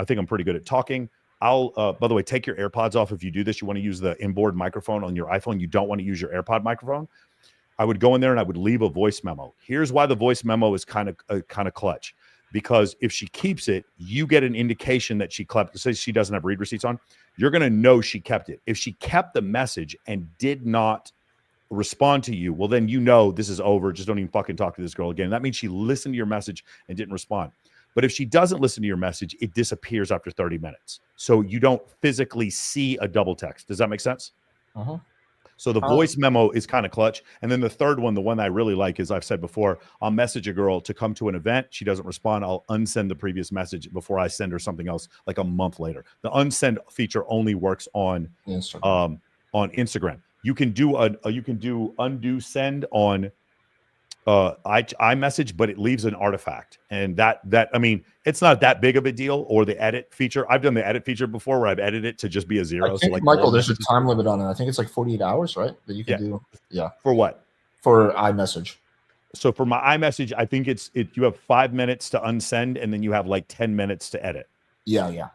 think I'm pretty good at talking. I'll by the way, take your AirPods off if you do this. You want to use the inboard microphone on your iPhone. You don't want to use your AirPod microphone. I would go in there and I would leave a voice memo. Here's why the voice memo is kind of clutch. Because if she keeps it, you get an indication that she kept. Say she doesn't have read receipts on, you're going to know she kept it. If she kept the message and did not respond to you, well, then this is over. Just don't even fucking talk to this girl again. That means she listened to your message and didn't respond. But if she doesn't listen to your message, it disappears after 30 minutes. So you don't physically see a double text. Does that make sense? Uh-huh. So the voice memo is kind of clutch. And then the third one, the one I really like is, I've said before, I'll message a girl to come to an event. She doesn't respond. I'll unsend the previous message before I send her something else like a month later. The unsend feature only works on Instagram. You can do undo send on iMessage, but it leaves an artifact. And that I mean, it's not that big of a deal. Or the edit feature. I've done the edit feature before where I've edited it to just be a zero. So like, Michael, there's a time limit on it. I think it's like 48 hours, right? That you can do. Yeah. For what? For iMessage. So for my iMessage, I think you have 5 minutes to unsend and then you have like 10 minutes to edit. Yeah.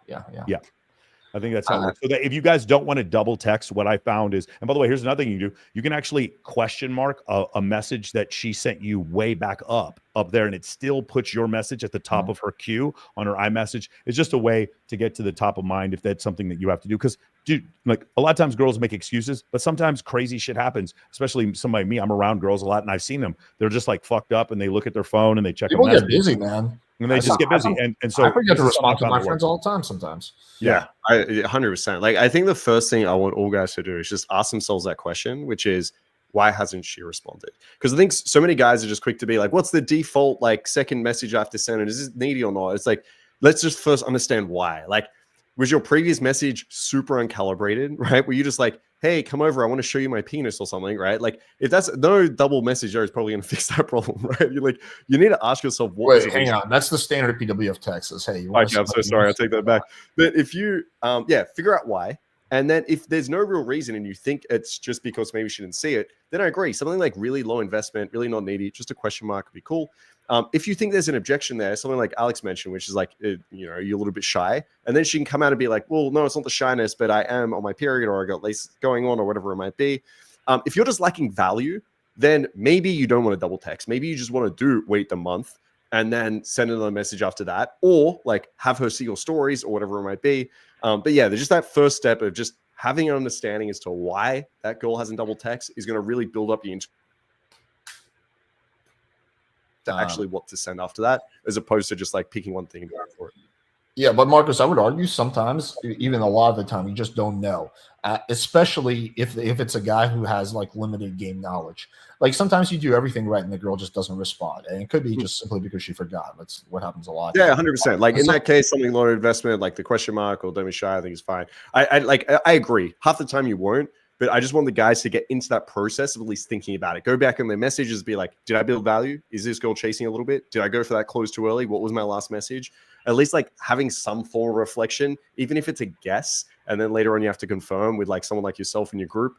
I think that's how it works. So that if you guys don't want to double text, what I found is, and by the way, here's another thing you do. You can actually question mark a message that she sent you way back up there, and it still puts your message at the top of her queue on her iMessage. It's just a way to get to the top of mind if that's something that you have to do. Because, dude, like a lot of times girls make excuses, but sometimes crazy shit happens, especially somebody like me. I'm around girls a lot, and I've seen them. They're just like fucked up, and they look at their phone and they check. People get busy, man. And they just get busy. And so I forget to respond to my friends all the time sometimes. Yeah, 100%. Like, I think the first thing I want all guys to do is just ask themselves that question, which is, why hasn't she responded? Because I think so many guys are just quick to be like, what's the default like second message I have to send? And is this needy or not? It's like, let's just first understand why. Like, was your previous message super uncalibrated, right? Were you just like, hey, come over, I want to show you my penis or something, right? Like, if that's no double message there is probably going to fix that problem, right? You're like, you need to ask yourself, wait, hang on. That's the standard PWF text is, hey, you want okay, I'm so sorry. I'll take that back. But if you, figure out why. And then if there's no real reason and you think it's just because maybe she didn't see it, then I agree. Something like really low investment, really not needy, just a question mark would be cool. If you think there's an objection there, something like Alex mentioned, which is like, you're a little bit shy, and then she can come out and be like, well, no, it's not the shyness, but I am on my period, or I got lace going on, or whatever it might be. If you're just lacking value, then maybe you don't want to double text. Maybe you just want to wait the month and then send another message after that, or like have her see your stories or whatever it might be. But yeah, there's just that first step of just having an understanding as to why that girl hasn't double text is going to really build up the actually what to send after that, as opposed to just like picking one thing and going for it. Yeah, but Marcus, I would argue sometimes, even a lot of the time, you just don't know, especially if it's a guy who has like limited game knowledge. Like sometimes you do everything right and the girl just doesn't respond, and it could be just simply because she forgot. That's what happens a lot. Yeah, 100%. Like in that case, something low investment, like the question mark or don't be shy, I think is fine. I agree. Half the time you won't, but I just want the guys to get into that process of at least thinking about it. Go back on their messages, be like, did I build value? Is this girl chasing a little bit? Did I go for that close too early? What was my last message? At least like having some form of reflection, even if it's a guess, and then later on you have to confirm with like someone like yourself in your group,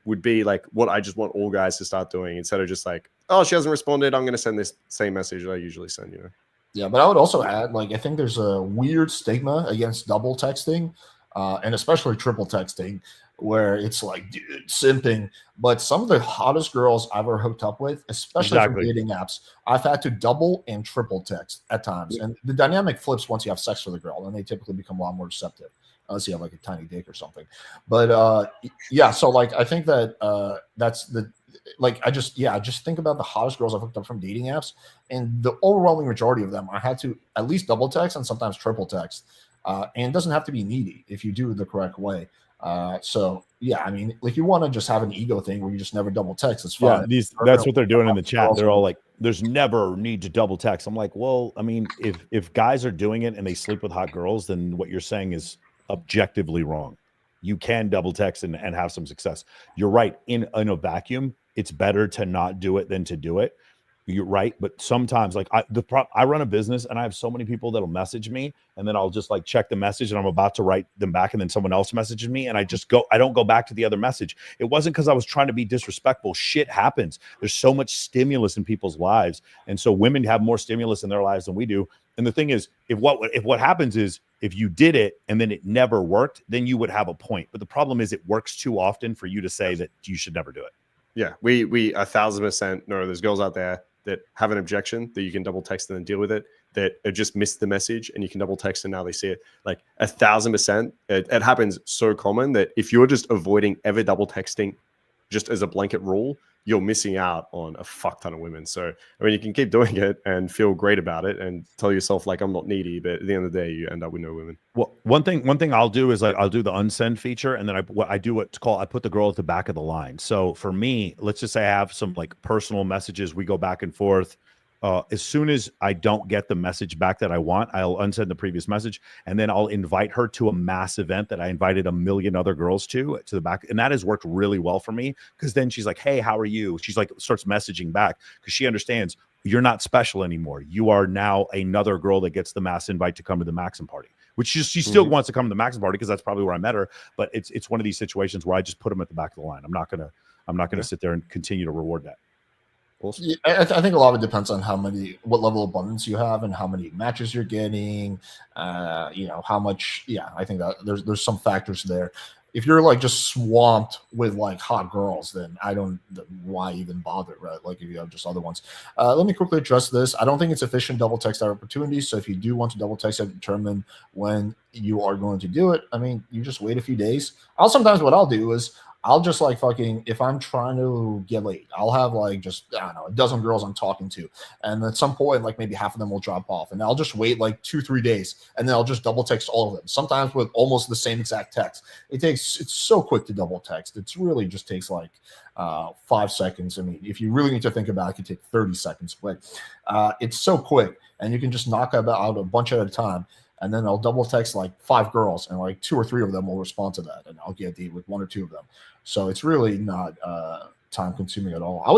would be like what I just want all guys to start doing, instead of just like, oh, she hasn't responded, I'm going to send this same message that I usually send, you know? Yeah, but I would also add, like, I think there's a weird stigma against double texting, and especially triple texting, where it's like, dude, simping. But some of the hottest girls I've ever hooked up with, especially from dating apps, I've had to double and triple text at times. And the dynamic flips once you have sex with a girl, and they typically become a lot more receptive, unless you have like a tiny dick or something. But yeah, so like I think that that's the like I just think about the hottest girls I've hooked up from dating apps, and the overwhelming majority of them I had to at least double text and sometimes triple text. And it doesn't have to be needy if you do it the correct way. So yeah, I mean, like you want to just have an ego thing where you just never double text. It's fine. Yeah, that's what they're doing in the chat. They're all like, "There's never need to double text." I'm like, well, I mean, if guys are doing it and they sleep with hot girls, then what you're saying is objectively wrong. You can double text and have some success. You're right. In a vacuum, it's better to not do it than to do it. You're right, but sometimes, like I run a business and I have so many people that'll message me, and then I'll just like check the message and I'm about to write them back, and then someone else messages me, and I don't go back to the other message. It wasn't because I was trying to be disrespectful. Shit happens. There's so much stimulus in people's lives, and so women have more stimulus in their lives than we do. And the thing is, if what happens is if you did it and then it never worked, then you would have a point. But the problem is it works too often for you to say that you should never do it. Yeah, we 1,000% know there's girls out there that have an objection that you can double text and then deal with it, that have just missed the message and you can double text and now they see it. Like 1,000%. It happens so common that if you're just avoiding ever double texting just as a blanket rule, you're missing out on a fuck ton of women. So, I mean, you can keep doing it and feel great about it and tell yourself like, I'm not needy, but at the end of the day, you end up with no women. Well, one thing I'll do is I'll do the unsend feature, and then I put the girl at the back of the line. So for me, let's just say I have some like personal messages. We go back and forth. As soon as I don't get the message back that I want, I'll unsend the previous message, and then I'll invite her to a mass event that I invited a million other girls to the back. And that has worked really well for me, because then she's like, hey, how are you? She's like, starts messaging back, because she understands you're not special anymore. You are now another girl that gets the mass invite to come to the Maxim party, which she still wants to come to the Maxim party because that's probably where I met her. But it's one of these situations where I just put them at the back of the line. I'm not gonna sit there and continue to reward that. Yeah, I think a lot of it depends on what level of abundance you have and how many matches you're getting. How much. Yeah, I think that there's some factors there. If you're like just swamped with like hot girls, then why even bother, right? Like if you have just other ones. Let me quickly address this. I don't think it's efficient double text our opportunities. So if you do want to double text and determine when you are going to do it, I mean, you just wait a few days. Sometimes what I'll do is I'll just like fucking, if I'm trying to get laid, I'll have like just, I don't know, a dozen girls I'm talking to. And at some point, like maybe half of them will drop off. And I'll just wait like 2-3 days. And then I'll just double text all of them, sometimes with almost the same exact text. It's so quick to double text. It's really just takes like 5 seconds. I mean, if you really need to think about it, it could take 30 seconds, but it's so quick. And you can just knock out a bunch at a time. And then I'll double text like 5 girls, and like 2 or 3 of them will respond to that, and I'll get a date with 1 or 2 of them. So it's really not time consuming at all. I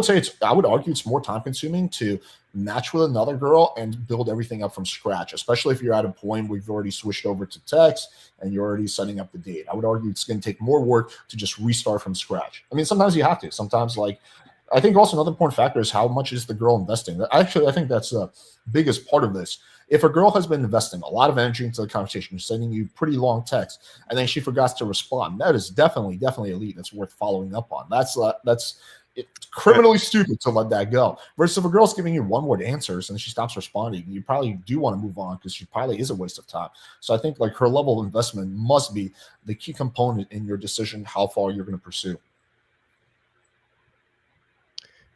would argue it's more time consuming to match with another girl and build everything up from scratch, especially if you're at a point where you've already switched over to text and you're already setting up the date. I would argue it's going to take more work to just restart from scratch. I mean, sometimes you have to. Sometimes, like, I think also another important factor is how much is the girl investing. Actually, I think that's the biggest part of this. If a girl has been investing a lot of energy into the conversation, sending you pretty long texts, and then she forgets to respond, that is definitely a lead that's worth following up on. That's it's criminally stupid to let that go. Versus if a girl's giving you one-word answers and she stops responding, you probably do want to move on because she probably is a waste of time. So I think like her level of investment must be the key component in your decision how far you're going to pursue.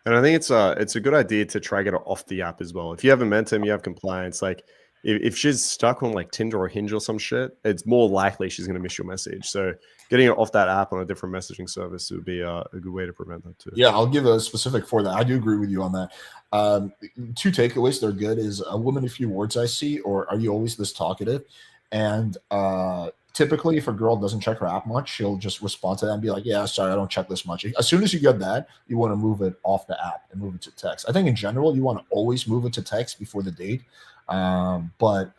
And I think it's a good idea to try to get her off the app as well. If you have momentum, you have compliance. Like if she's stuck on like Tinder or Hinge or some shit, it's more likely she's going to miss your message. So getting her off that app on a different messaging service would be a good way to prevent that too. Yeah, I'll give a specific for that. I do agree with you on that. 2 takeaways they're good is a woman, a few words I see, or are you always this talkative? And typically, if a girl doesn't check her app much, she'll just respond to that and be like, yeah, sorry, I don't check this much. As soon as you get that, you want to move it off the app and move it to text. I think in general, you want to always move it to text before the date. But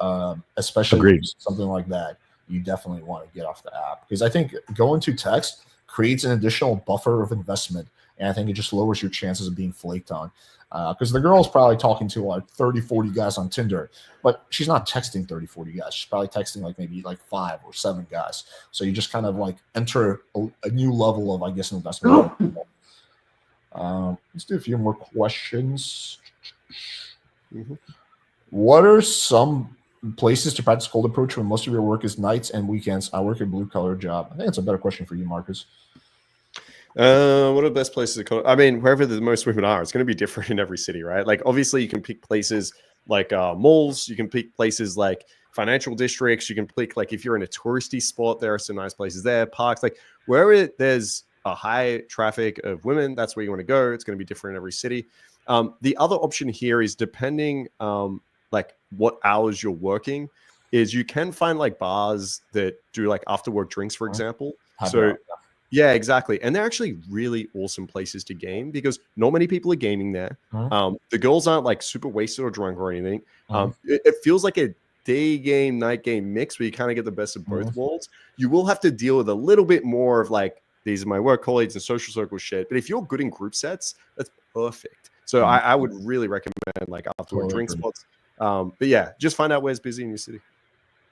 especially something like that, you definitely want to get off the app. Because I think going to text creates an additional buffer of investment. And I think it just lowers your chances of being flaked on. Because the girl's probably talking to like 30, 40 guys on Tinder, but she's not texting 30, 40 guys. She's probably texting like maybe like 5 or 7 guys. So you just kind of like enter a new level of, I guess, investment. Let's do a few more questions. Mm-hmm. What are some places to practice cold approach when most of your work is nights and weekends? I work a blue-collar job. I think it's a better question for you, Marcus. What are the best places to call? I mean, wherever the most women are, it's going to be different in every city, right? Like, obviously, you can pick places like malls. You can pick places like financial districts. You can pick, like, if you're in a touristy spot, there are some nice places there. Parks, like, wherever there's a high traffic of women, that's where you want to go. It's going to be different in every city. The other option here is depending, like, what hours you're working, is you can find, like, bars that do, like, after-work drinks, for example. Yeah, exactly. And they're actually really awesome places to game because not many people are gaming there. The girls aren't like super wasted or drunk or anything. It feels like a day game, night game mix where you kind of get the best of both worlds. You will have to deal with a little bit more of like, these are my work colleagues and social circle shit. But if you're good in group sets, that's perfect. So I would really recommend like afterward drink spots. But yeah, just find out where it's busy in your city.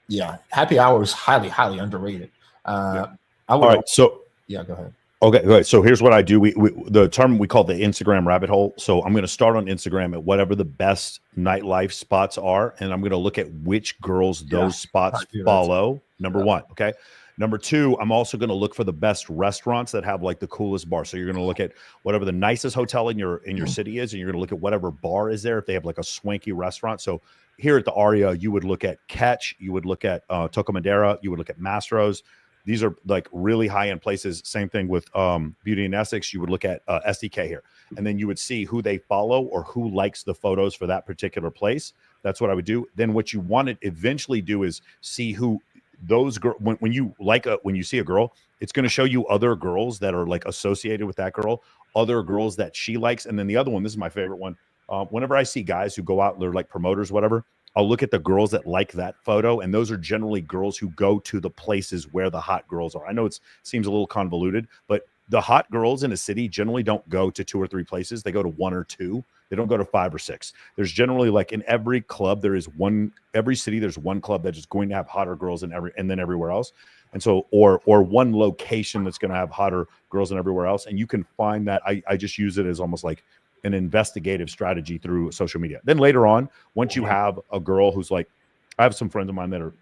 Yeah, happy hour is highly, highly underrated. All right, so yeah, go ahead. Okay, good. So here's what I do. We the term we call the Instagram rabbit hole. So I'm going to start on Instagram at whatever the best nightlife spots are, and I'm going to look at which girls those spots follow. Number 1, okay. Number 2, I'm also going to look for the best restaurants that have like the coolest bar. So you're going to look at whatever the nicest hotel in your city is, and you're going to look at whatever bar is there if they have like a swanky restaurant. So here at the Aria, you would look at Catch, you would look at Toco Madera, you would look at Mastro's. These are like really high-end places. Same thing with Beauty and Essex. You would look at SDK here, and then you would see who they follow or who likes the photos for that particular place. That's what I would do. Then what you want to eventually do is see who those girls. When you see a girl, it's going to show you other girls that are like associated with that girl, other girls that she likes, and then the other one. This is my favorite one. Whenever I see guys who go out, they're like promoters, whatever. I'll look at the girls that like that photo, and those are generally girls who go to the places where the hot girls are. I know it seems a little convoluted, but the hot girls in a city generally don't go to 2 or 3 places. They go to 1 or 2. They don't go to 5 or 6. There's generally like in every club, every city, there's one club that is going to have hotter girls and then everywhere else. And so, or one location that's going to have hotter girls than everywhere else. And you can find that. I just use it as almost like an investigative strategy through social media. Then later on, once you have a girl who's like, I have some friends of mine that are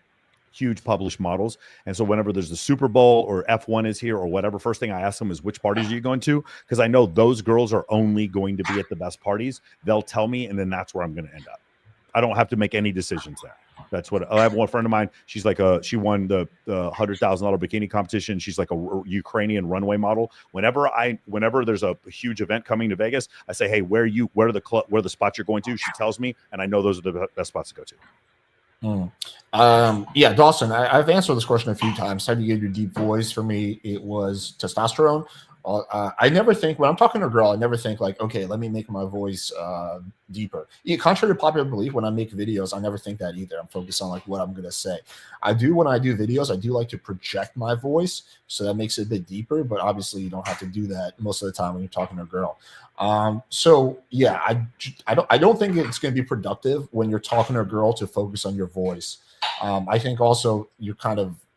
huge published models. And so whenever there's the Super Bowl or F1 is here or whatever, first thing I ask them is which parties are you going to? Because I know those girls are only going to be at the best parties. They'll tell me, and then that's where I'm going to end up. I don't have to make any decisions there. That's what I have. One friend of mine, she's like she won the $100,000 bikini competition. She's like a Ukrainian runway model. Whenever there's a huge event coming to Vegas, I say, hey, where are the spots you're going to? She tells me, and I know those are the best spots to go to. Yeah, Dawson, I've answered this question a few times. How do you get your deep voice? For me, it was testosterone. I never think, when I'm talking to a girl, I never think like, okay, let me make my voice deeper. Contrary to popular belief, when I make videos, I never think that either. I'm focused on like what I'm going to say. When I do videos, I do like to project my voice, so that makes it a bit deeper, but obviously you don't have to do that most of the time when you're talking to a girl. So yeah, I don't think it's going to be productive when you're talking to a girl to focus on your voice. I think also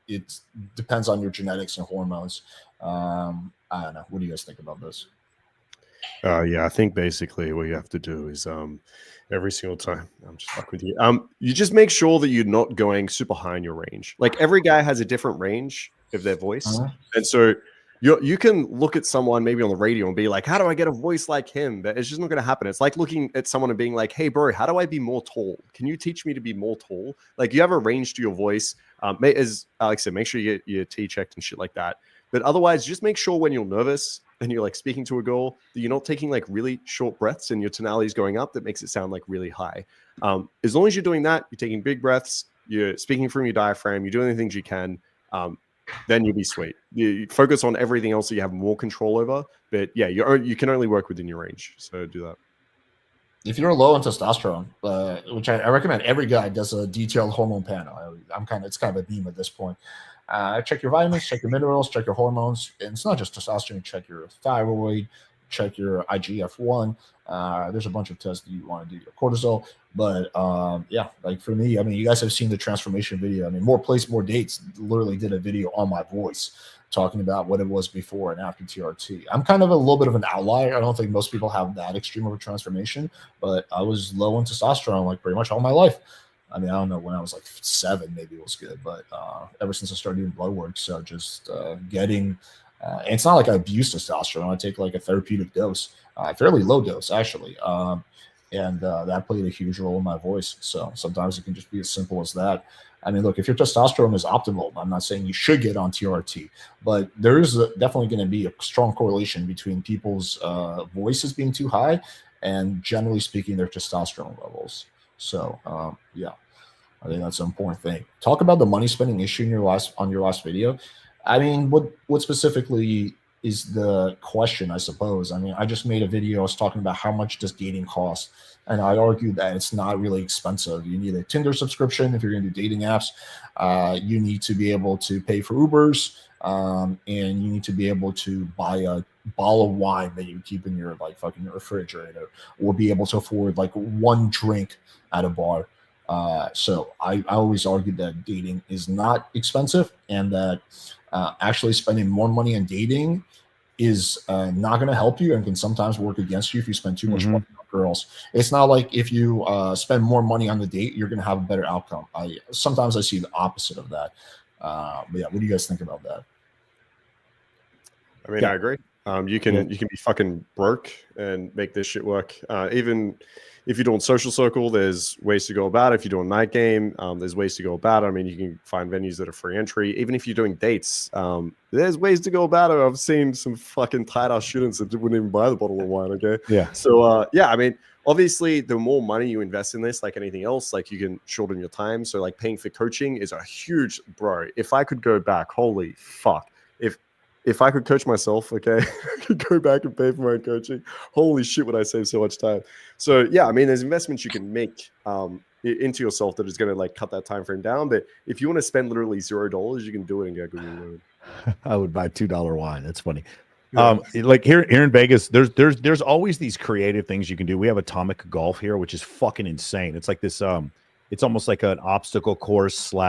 it depends on your genetics and hormones. I don't know. What do you guys think about this? Yeah, I think basically what you have to do is every single time I'm just fuck with you. You just make sure that you're not going super high in your range. Like every guy has a different range of their voice, and so you can look at someone maybe on the radio and be like, "How do I get a voice like him?" But it's just not going to happen. It's like looking at someone and being like, "Hey, bro, how do I be more tall? Can you teach me to be more tall?" Like you have a range to your voice. As Alex said, make sure you get your T checked and shit like that. But otherwise, just make sure when you're nervous and you're like speaking to a girl that you're not taking like really short breaths and your tonality is going up that makes it sound like really high. As long as you're doing that, you're taking big breaths, you're speaking from your diaphragm, you're doing the things you can, then you'll be sweet. You focus on everything else that you have more control over. But yeah, you can only work within your range. So do that. If you're low in testosterone, which I recommend every guy does a detailed hormone panel. It's kind of a meme at this point. Check your vitamins, check your minerals, check your hormones. And it's not just testosterone. Check your thyroid, check your IGF-1. There's a bunch of tests that you want to do, your cortisol. But yeah, like for me, I mean, you guys have seen the transformation video. I mean, More Place, More Dates literally did a video on my voice talking about what it was before and after TRT. I'm kind of a little bit of an outlier. I don't think most people have that extreme of a transformation, but I was low in testosterone like pretty much all my life. I mean, I don't know, when I was like 7, maybe it was good, but ever since I started doing blood work, so just getting, and it's not like I abuse testosterone. I take like a therapeutic dose, fairly low dose actually, and that played a huge role in my voice. So sometimes it can just be as simple as that. I mean, look, if your testosterone is optimal, I'm not saying you should get on TRT, but there is definitely going to be a strong correlation between people's voices being too high and generally speaking, their testosterone levels. So yeah, I think that's an important thing. Talk about the money spending issue in your last video. I mean, what specifically is the question, I suppose? I mean, I just made a video. I was talking about how much does dating cost, and I argued that it's not really expensive. You need a Tinder subscription if you're going to do dating apps. You need to be able to pay for Ubers, and you need to be able to buy a bottle of wine that you keep in your like fucking refrigerator, or be able to afford like one drink at a bar. So I always argued that dating is not expensive, and that actually spending more money on dating is not going to help you and can sometimes work against you if you spend too much money on girls. It's not like if you spend more money on the date, you're going to have a better outcome. Sometimes I see the opposite of that. But yeah, what do you guys think about that? I mean, yeah. I agree. You can be fucking broke and make this shit work. Even if you're doing social circle, there's ways to go about it. If you're doing night game, there's ways to go about it. I mean, you can find venues that are free entry. Even if you're doing dates, there's ways to go about it. I've seen some fucking tight-ass students that wouldn't even buy the bottle of wine, okay? Yeah. So, yeah, I mean, obviously, the more money you invest in this, like anything else, like you can shorten your time. So, like, paying for coaching is a huge, bro. If I could go back, holy fuck. If I could coach myself, okay, I could go back and pay for my own coaching. Holy shit, would I save so much time? So yeah, I mean, there's investments you can make into yourself that is going to like cut that time frame down. But if you want to spend literally $0, you can do it and get good load. I would buy $2 wine. That's funny. Yeah. Like here in Vegas, there's always these creative things you can do. We have Atomic Golf here, which is fucking insane. It's like this. It's almost like an obstacle course /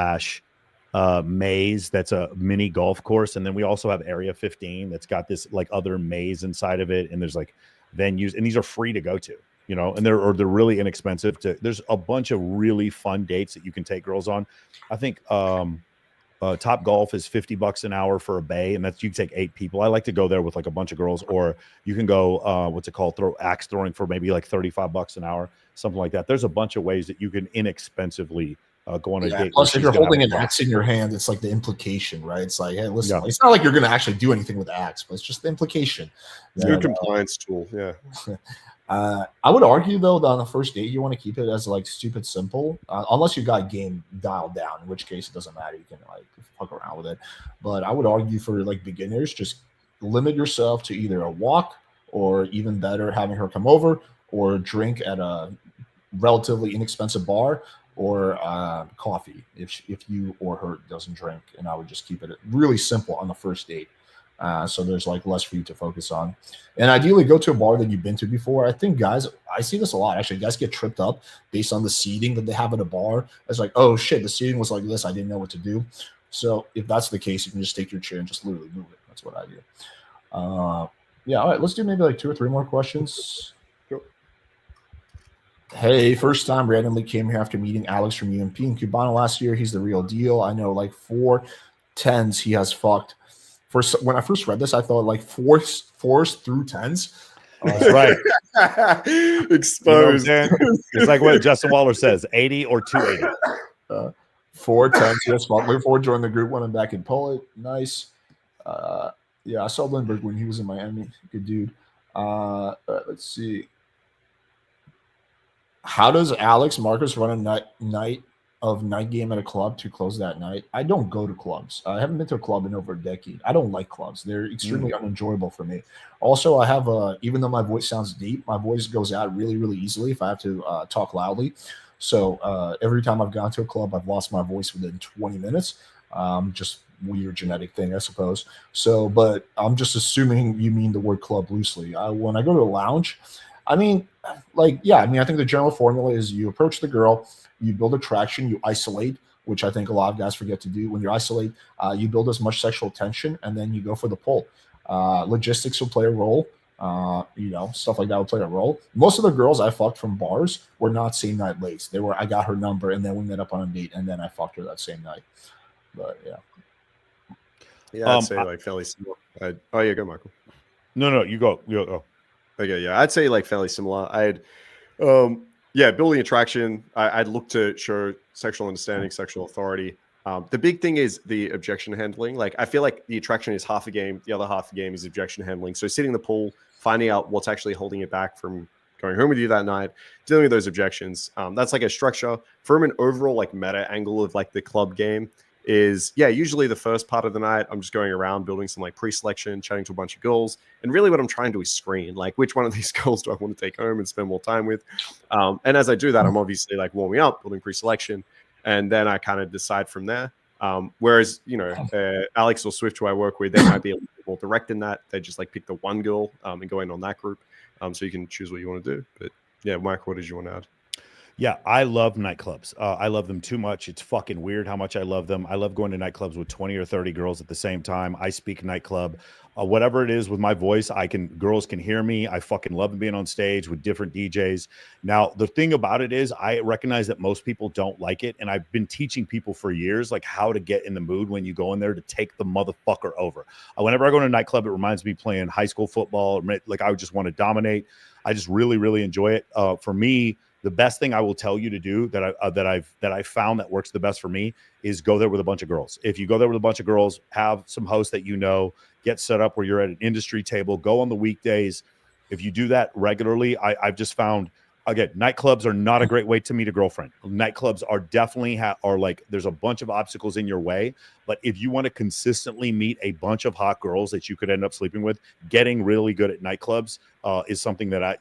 maze that's a mini golf course, and then we also have Area 15 that's got this like other maze inside of it, and there's like venues, and these are free to go to. you know, and they're really inexpensive. There's a bunch of really fun dates that you can take girls on. I think Top Golf is $50 an hour for a bay, and that's you can take 8 people. I like to go there with like a bunch of girls, or you can go what's it called, axe throwing for maybe like $35 an hour, something like that. There's a bunch of ways that you can inexpensively go on a date. Plus, if you're holding an axe in your hand, it's like the implication, right? It's like, hey, listen, it's not like you're going to actually do anything with the axe, but it's just the implication. It's a good compliance tool, yeah. I would argue though that on the first date you want to keep it as like stupid simple, unless you got game dialed down, in which case it doesn't matter. You can like fuck around with it. But I would argue for like beginners, just limit yourself to either a walk or even better, having her come over or drink at a relatively inexpensive bar or coffee if you or her doesn't drink. And I would just keep it really simple on the first date. So there's like less for you to focus on, and ideally go to a bar that you've been to before. I think guys, I see this a lot actually. Guys get tripped up based on the seating that they have at a bar. It's like, oh shit, the seating was like this. I didn't know what to do. So if that's the case, you can just take your chair and just literally move it. That's what I do. Yeah. All right. Let's do maybe like 2 or 3 more questions. Sure. Hey, first time randomly came here after meeting Alex from UMP in Cubano last year. He's the real deal. I know like 4 10s he has fucked. When I first read this, I thought like 4s through 10s. That's right. Exposed. You know it's like what Justin Waller says, 80 or 280. 4 10s. Yes, looking forward to joining the group when I'm back in Poland. Nice. Yeah, I saw Lindbergh when he was in Miami. Good dude. Let's see. How does Alex Marcus run a night game at a club to close that night? I don't go to clubs. I haven't been to a club in over a decade. I don't like clubs. They're extremely unenjoyable for me. Also, I have even though my voice sounds deep, my voice goes out really, really easily if I have to talk loudly. So every time I've gone to a club, I've lost my voice within 20 minutes. Just weird genetic thing, I suppose. So, but I'm just assuming you mean the word club loosely. When I go to a lounge, I mean, like, yeah, I mean, I think the general formula is you approach the girl, you build attraction, you isolate, which I think a lot of guys forget to do. When you isolate, you build as much sexual tension, and then you go for the pull. Logistics will play a role. Stuff like that will play a role. Most of the girls I fucked from bars were not same night lates. They were, I got her number, and then we met up on a date, and then I fucked her that same night. But yeah. Yeah, I'd say like fairly similar. Oh yeah, go Michael. No, you go. You go. Okay, yeah, I'd say like fairly similar. Building attraction. I'd look to show sexual understanding, sexual authority. The big thing is the objection handling. Like, I feel like the attraction is half a game. The other half of the game is objection handling. So sitting in the pool, finding out what's actually holding it back from going home with you that night, dealing with those objections. That's like a structure. From an overall like meta angle of like the club game is, usually the first part of the night, I'm just going around building some like pre-selection, chatting to a bunch of girls. And really what I'm trying to do is screen, like, which one of these girls do I want to take home and spend more time with? And as I do that, I'm obviously like warming up, building pre-selection. And then I kind of decide from there. Whereas, Alex or Swift, who I work with, they might be a little bit more direct in that. They just like pick the one girl and go in on that group. So you can choose what you want to do. But yeah, Mike, what did you want to add? Yeah, I love nightclubs. I love them too much. It's fucking weird how much I love them. I love going to nightclubs with 20 or 30 girls at the same time. I speak nightclub. Whatever it is with my voice, girls can hear me. I fucking love being on stage with different DJs. Now, the thing about it is I recognize that most people don't like it. And I've been teaching people for years, like how to get in the mood when you go in there to take the motherfucker over. Whenever I go to a nightclub, it reminds me playing high school football. Like I would just want to dominate. I just really, really enjoy it. For me, the best thing I will tell you to do that I've found that works the best for me is go there with a bunch of girls. If you go there with a bunch of girls, have some hosts that get set up where you're at an industry table, go on the weekdays. If you do that regularly, I've just found, again, nightclubs are not a great way to meet a girlfriend. Nightclubs are definitely are like, there's a bunch of obstacles in your way. But if you want to consistently meet a bunch of hot girls that you could end up sleeping with, getting really good at nightclubs is something that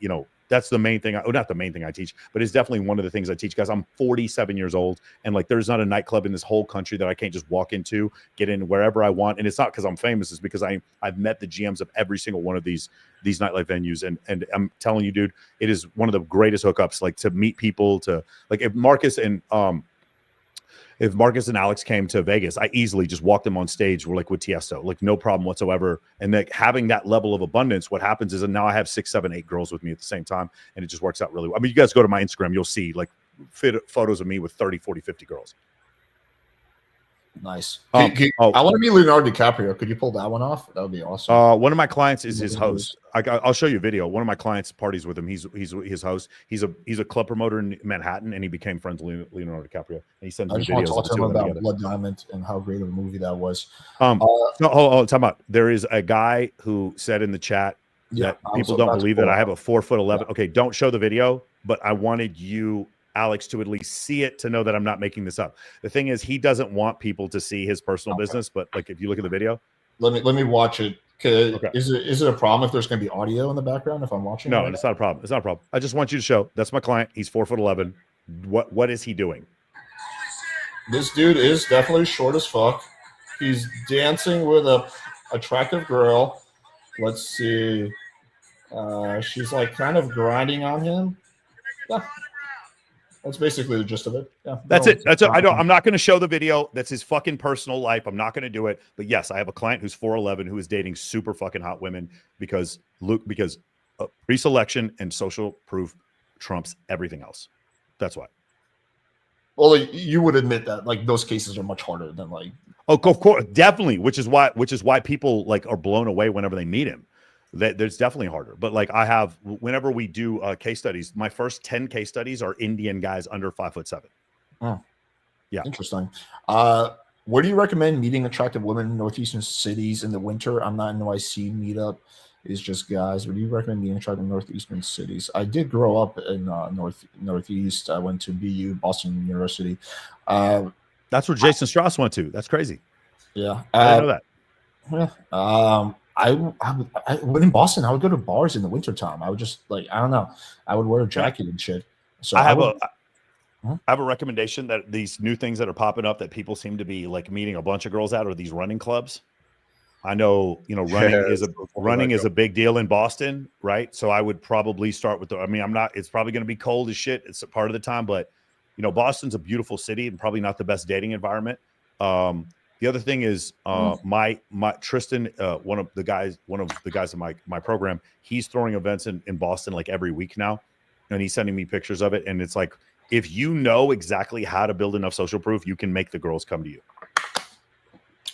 that's the main thing. Not the main thing I teach, but it's definitely one of the things I teach, guys. I'm 47 years old, and like there's not a nightclub in this whole country that I can't just walk into, get in wherever I want. And it's not because I'm famous; it's because I've met the GMs of every single one of these nightlife venues, and I'm telling you, dude, it is one of the greatest hookups. Like to meet people, to like if Marcus and if Marcus and Alex came to Vegas, I easily just walked them on stage. We're like with Tiesto, like no problem whatsoever. And like having that level of abundance, what happens is now I have 6, 7, 8 girls with me at the same time, and it just works out really well. I mean, you guys go to my Instagram, you'll see like photos of me with 30, 40, 50 girls. Nice. I want to meet Leonardo DiCaprio. Could you pull that one off? That would be awesome. One of my clients is his host. I'll show you a video. One of my clients parties with him. He's his host. He's a club promoter in Manhattan, and he became friends with Leonardo DiCaprio. And he sends me videos. I just want to talk to him about Blood Diamond and how great of a movie that was. Hold time out. There is a guy who said in the chat that people don't believe that I have a 4'11". Yeah. Okay, don't show the video, but I wanted you, Alex, to at least see it to know that I'm not making this up. The thing is, he doesn't want people to see his personal business, but like if you look at the video, let me watch it. Okay. Is it a problem if there's going to be audio in the background if I'm watching? No, it's not a problem. It's not a problem. I just want you to show. That's my client. He's 4'11". What is he doing? This dude is definitely short as fuck. He's dancing with a attractive girl. Let's see. She's like kind of grinding on him. Yeah. That's basically the gist of it. Yeah, that's it. I'm not going to show the video. That's his fucking personal life. I'm not going to do it. But yes, I have a client who's 4'11" who is dating super fucking hot women because pre-selection and social proof trumps everything else. That's why. Well, you would admit that like those cases are much harder than like. Oh, of course, definitely. Which is why people like are blown away whenever they meet him. There's definitely harder, but like I have, whenever we do case studies, my first 10 case studies are Indian guys under 5'7". Oh, yeah, interesting. Where do you recommend meeting attractive women in northeastern cities in the winter? I'm not in NYC meetup. It's just guys. Where do you recommend meeting attractive northeastern cities? I did grow up in northeast. I went to BU, Boston University. That's where Jason Strauss went to. That's crazy. Yeah, I didn't know that. Yeah. I when in Boston, I would go to bars in the wintertime. I would just like, I don't know. I would wear a jacket and shit. So I have a recommendation that these new things that are popping up that people seem to be like meeting a bunch of girls at are these running clubs. I know, running is a big deal in Boston, right? So I would probably start with it's probably going to be cold as shit. It's a part of the time, but Boston's a beautiful city and probably not the best dating environment. The other thing is my Tristan, one of the guys in my program, he's throwing events in Boston like every week now, and he's sending me pictures of it. And it's like, if you know exactly how to build enough social proof, you can make the girls come to you.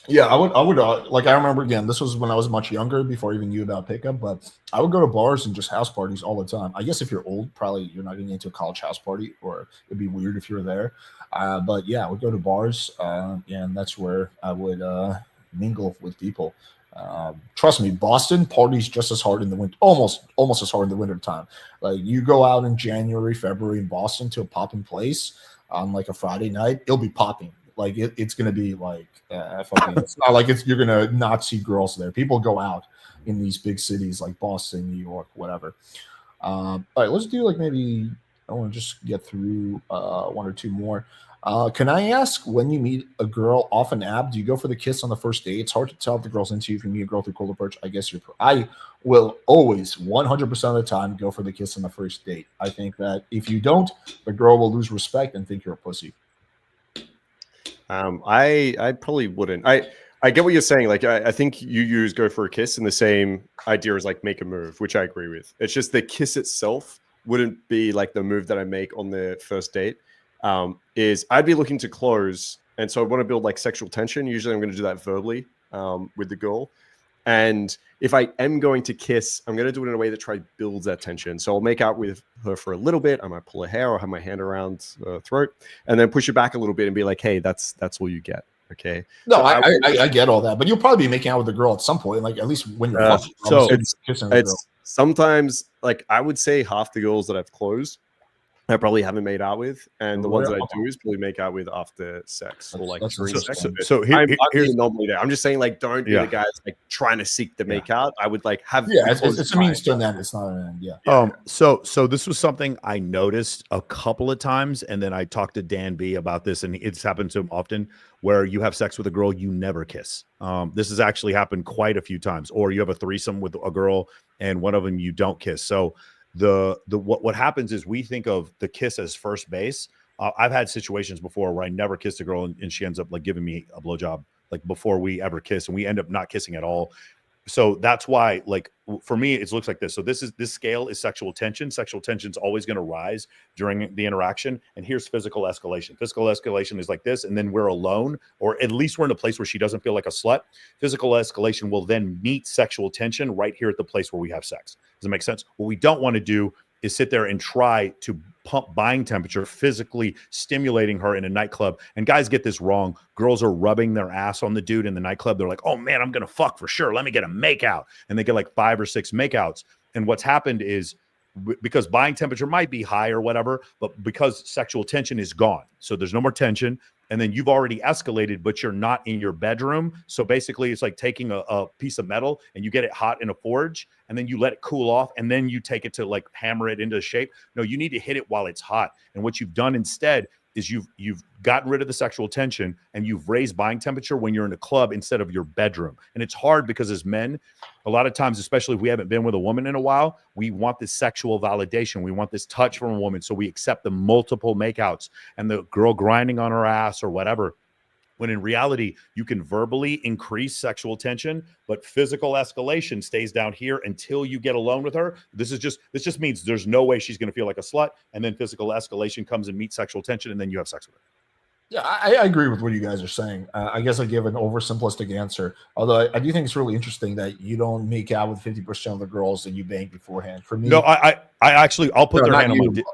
Yeah, I would like, I remember, again, this was when I was much younger before I even knew about pickup, but I would go to bars and just house parties all the time. I guess if you're old, probably you're not getting into a college house party, or it'd be weird if you were there. But yeah, I would go to bars, and that's where I would mingle with people. Trust me, Boston parties just as hard in the winter, almost as hard in the winter time. Like, you go out in January, February in Boston to a popping place on like a Friday night, it'll be popping. Like it's gonna be like it's not like you're gonna not see girls there. People go out in these big cities like Boston, New York, whatever. All right, let's do like maybe I want to just get through one or two more. Can I ask, when you meet a girl off an app, do you go for the kiss on the first date? It's hard to tell if the girl's into you if you meet a girl through cold approach. I guess I will always 100% of the time go for the kiss on the first date. I think that if you don't, the girl will lose respect and think you're a pussy. I probably wouldn't. I get what you're saying. Like, I think you use go for a kiss, and the same idea as like make a move, which I agree with. It's just the kiss itself wouldn't be like the move that I make on the first date. Is I'd be looking to close, and so I want to build like sexual tension. Usually I'm going to do that verbally with the girl. And if I am going to kiss, I'm going to do it in a way that builds that tension. So I'll make out with her for a little bit. I might pull her hair or have my hand around her throat, and then push it back a little bit and be like, hey, that's all you get. Okay. No, so I get all that, but you'll probably be making out with the girl at some point, like at least when you're fucking. So it's sometimes, like, I would say half the girls that I've closed, I probably haven't made out with, and the ones that I do is probably make out with after sex or like during sex. So here's the anomaly there. I'm just saying, like, don't be the guys like trying to seek the make out. I would like have it's a means to an end. It's not an end. So this was something I noticed a couple of times, and then I talked to Dan B about this, and it's happened to him often, where you have sex with a girl you never kiss. This has actually happened quite a few times, or you have a threesome with a girl and one of them you don't kiss. So what happens is we think of the kiss as first base. I've had situations before where I never kissed a girl and she ends up like giving me a blowjob like before we ever kiss, and we end up not kissing at all. So that's why, like, for me, it looks like this. So this scale is sexual tension. Sexual tension is always going to rise during the interaction. And here's physical escalation. Physical escalation is like this, and then we're alone, or at least we're in a place where she doesn't feel like a slut. Physical escalation will then meet sexual tension right here at the place where we have sex. Does it make sense? What we don't want to do is sit there and try to pump buying temperature, physically stimulating her in a nightclub. And guys get this wrong. Girls are rubbing their ass on the dude in the nightclub. They're like, oh man, I'm going to fuck for sure. Let me get a makeout. And they get like 5 or 6 makeouts. And what's happened is because buying temperature might be high or whatever, but because sexual tension is gone. So there's no more tension. And then you've already escalated, but you're not in your bedroom. So basically it's like taking a piece of metal and you get it hot in a forge and then you let it cool off and then you take it to like hammer it into shape. No, you need to hit it while it's hot. And what you've done instead is you've gotten rid of the sexual tension and you've raised buying temperature when you're in a club instead of your bedroom. And it's hard because as men, a lot of times, especially if we haven't been with a woman in a while, we want this sexual validation. We want this touch from a woman. So we accept the multiple makeouts and the girl grinding on her ass or whatever. When in reality, you can verbally increase sexual tension, but physical escalation stays down here until you get alone with her. This just means there's no way she's going to feel like a slut. And then physical escalation comes and meets sexual tension, and then you have sex with her. Yeah, I agree with what you guys are saying. I guess I give an oversimplistic answer, although I do think it's really interesting that you don't make out with 50% of the girls that you bang beforehand. For me, no, I actually, I'll put their hand on my dick.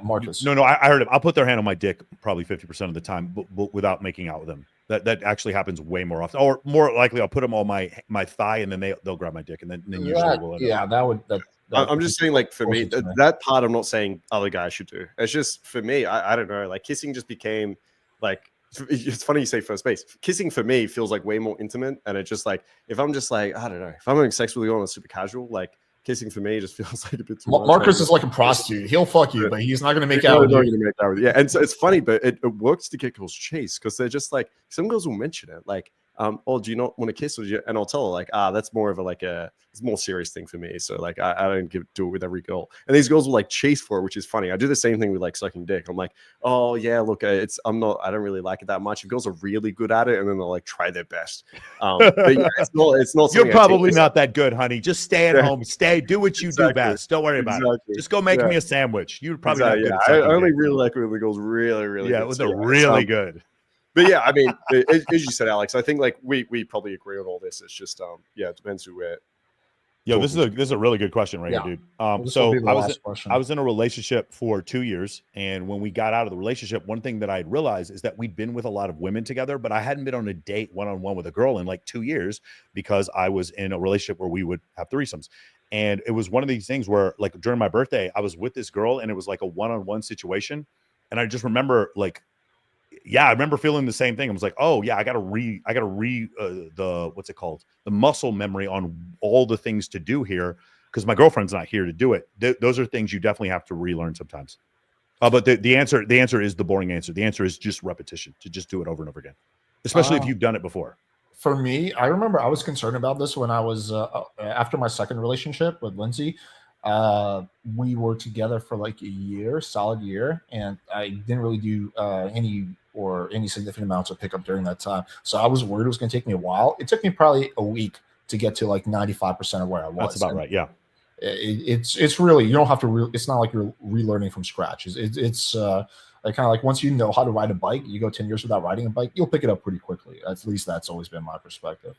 Marcus. No, I heard him. I'll put their hand on my dick probably 50% of the time, but without making out with them. That actually happens way more often, or more likely, I'll put them on my thigh, and then they'll grab my dick, and then usually we'll I'm just saying, like, for me, that part I'm not saying other guys should do. It's just for me, I don't know, like kissing just became like, it's funny you say first base. Kissing for me feels like way more intimate, and it's just like if I'm just like, I don't know, if I'm having sex with you on a super casual, like kissing for me just feels like a bit too much. Marcus is like a prostitute. He'll fuck you, but he's not going to make out with you. Yeah, and so it's funny, but it works to get girls chased because they're just like, some girls will mention it, like, oh, do you not want to kiss? And I'll tell her like, that's more of it's a more serious thing for me. So like, I don't do it with every girl. And these girls will like chase for it, which is funny. I do the same thing with like sucking dick. I'm like, oh yeah, look, I don't really like it that much. If girls are really good at it, and then they'll like try their best. But yeah, it's not. You're probably not that good, honey. Just stay at home. Do what you do best. Don't worry about it. Just go make me a sandwich. You're probably not good. I only really like when the girls really good. When they're really good. But yeah, I mean, as you said, Alex, I think like we probably agree on all this. It's just it depends who we're. Yo, this is a really good question right here, dude. So I was in a relationship for 2 years, and when we got out of the relationship, one thing that I realized is that we'd been with a lot of women together, but I hadn't been on a date one-on-one with a girl in like 2 years because I was in a relationship where we would have threesomes. And it was one of these things where like during my birthday, I was with this girl and it was like a one-on-one situation. And I just remember like, I remember feeling the same thing. I was like, oh yeah, I gotta the what's it called? The muscle memory on all the things to do here because my girlfriend's not here to do it. Those are things you definitely have to relearn sometimes. But the answer is the boring answer. The answer is just repetition, to just do it over and over again, especially if you've done it before. For me, I remember I was concerned about this when I was after my second relationship with Lindsay. We were together for like a solid year, and I didn't really do any significant amounts of pickup during that time. So I was worried it was going to take me a while. It took me probably a week to get to like 95% of where I was. That's about right. Yeah. It's really, you don't have to, it's not like you're relearning from scratch. It's like kind of like once you know how to ride a bike, you go 10 years without riding a bike, you'll pick it up pretty quickly. At least that's always been my perspective.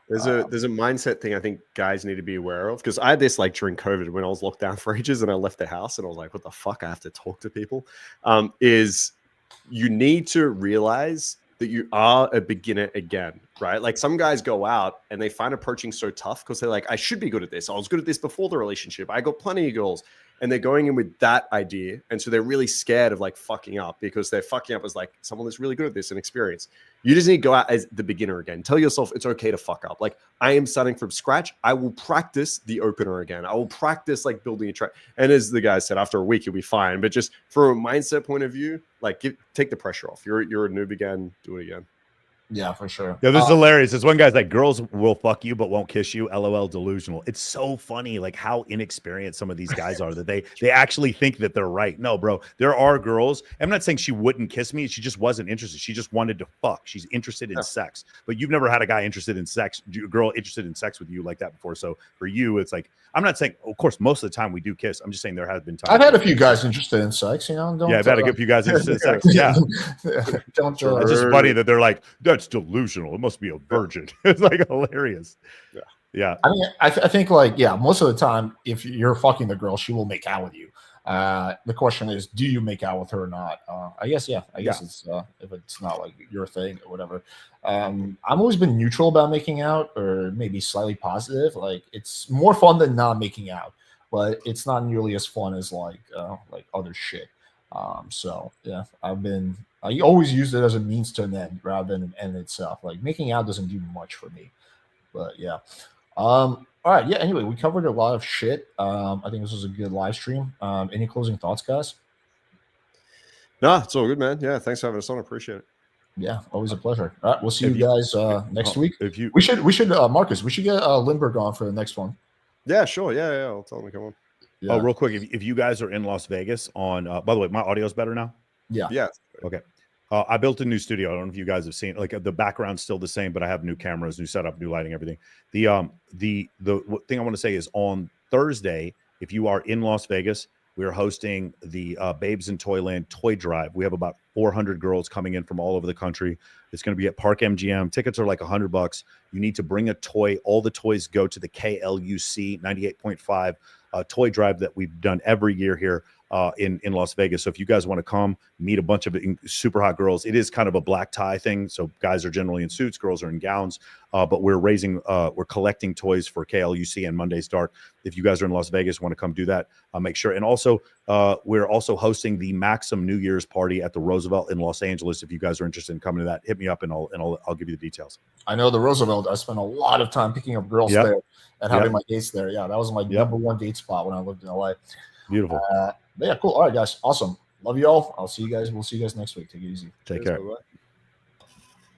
There's a mindset thing I think guys need to be aware of, because I had this like during COVID when I was locked down for ages and I left the house and I was like, what the fuck? I have to talk to people. Is you need to realize that you are a beginner again, right? Like some guys go out and they find approaching so tough because they're like, I should be good at this. I was good at this before the relationship. I got plenty of girls. And they're going in with that idea. And so they're really scared of like fucking up because they're fucking up as like someone that's really good at this and experienced. You just need to go out as the beginner again. Tell yourself it's okay to fuck up. Like I am starting from scratch. I will practice the opener again. I will practice like building a track. And as the guy said, after a week, you'll be fine. But just from a mindset point of view, like take the pressure off. You're a noob again. Do it again. Yeah, for sure. Yeah, this is hilarious. This one guy's like, girls will fuck you but won't kiss you. LOL, delusional. It's so funny, like how inexperienced some of these guys are that they actually think that they're right. No, bro, there are girls. I'm not saying she wouldn't kiss me. She just wasn't interested. She just wanted to fuck. She's interested in sex. But you've never had a guy interested in sex, a girl interested in sex with you like that before. So for you, it's like, I'm not saying, of course, most of the time we do kiss. I'm just saying there has been times. I've had a few guys interested in sex, you know. I've had a few guys interested in sex. Yeah. Don't. It's just funny that they're like, that's delusional. It must be a virgin. It's like hilarious. Yeah. I mean, I think like, most of the time, if you're fucking the girl, she will make out with you. The question is, do you make out with her or not? I guess it's if it's not like your thing or whatever. I've always been neutral about making out, or maybe slightly positive. Like, it's more fun than not making out, but it's not nearly as fun as like other shit. So yeah, I always use it as a means to an end rather than an end itself. Like, making out doesn't do much for me. But yeah. All right. Yeah. Anyway, we covered a lot of shit. I think this was a good live stream. Any closing thoughts, guys? No, it's all good, man. Yeah. Thanks for having us on. I appreciate it. Yeah. Always a pleasure. All right. We'll see you guys next week. We should Marcus, we should get Lindbergh on for the next one. Yeah, sure. Yeah. I'll tell him to come on. Yeah. Oh, real quick. If you guys are in Las Vegas on, by the way, my audio's better now. Yeah. Yeah. Okay. I built a new studio. I don't know if you guys have seen it. Like, the background's still the same, but I have new cameras, new setup, new lighting, everything. The thing I want to say is on Thursday, if you are in Las Vegas, we are hosting the Babes in Toyland Toy Drive. We have about 400 girls coming in from all over the country. It's going to be at Park MGM. Tickets are like $100. You need to bring a toy. All the toys go to the KLUC 98.5 toy drive that we've done every year here in Las Vegas. So if you guys want to come meet a bunch of super hot girls, it is kind of a black tie thing. So guys are generally in suits, girls are in gowns, but we're collecting toys for KLUC and Monday's Dark. If you guys are in Las Vegas, want to come do that, make sure. And also, we're also hosting the Maxim New Year's party at the Roosevelt in Los Angeles. If you guys are interested in coming to that, hit me up and I'll give you the details. I know the Roosevelt. I spent a lot of time picking up girls there and having my dates there. Yeah, that was my number one date spot when I lived in LA. Beautiful. Yeah, cool. All right, guys. Awesome. Love you all. We'll see you guys next week. Take it easy. Take care. Bye-bye.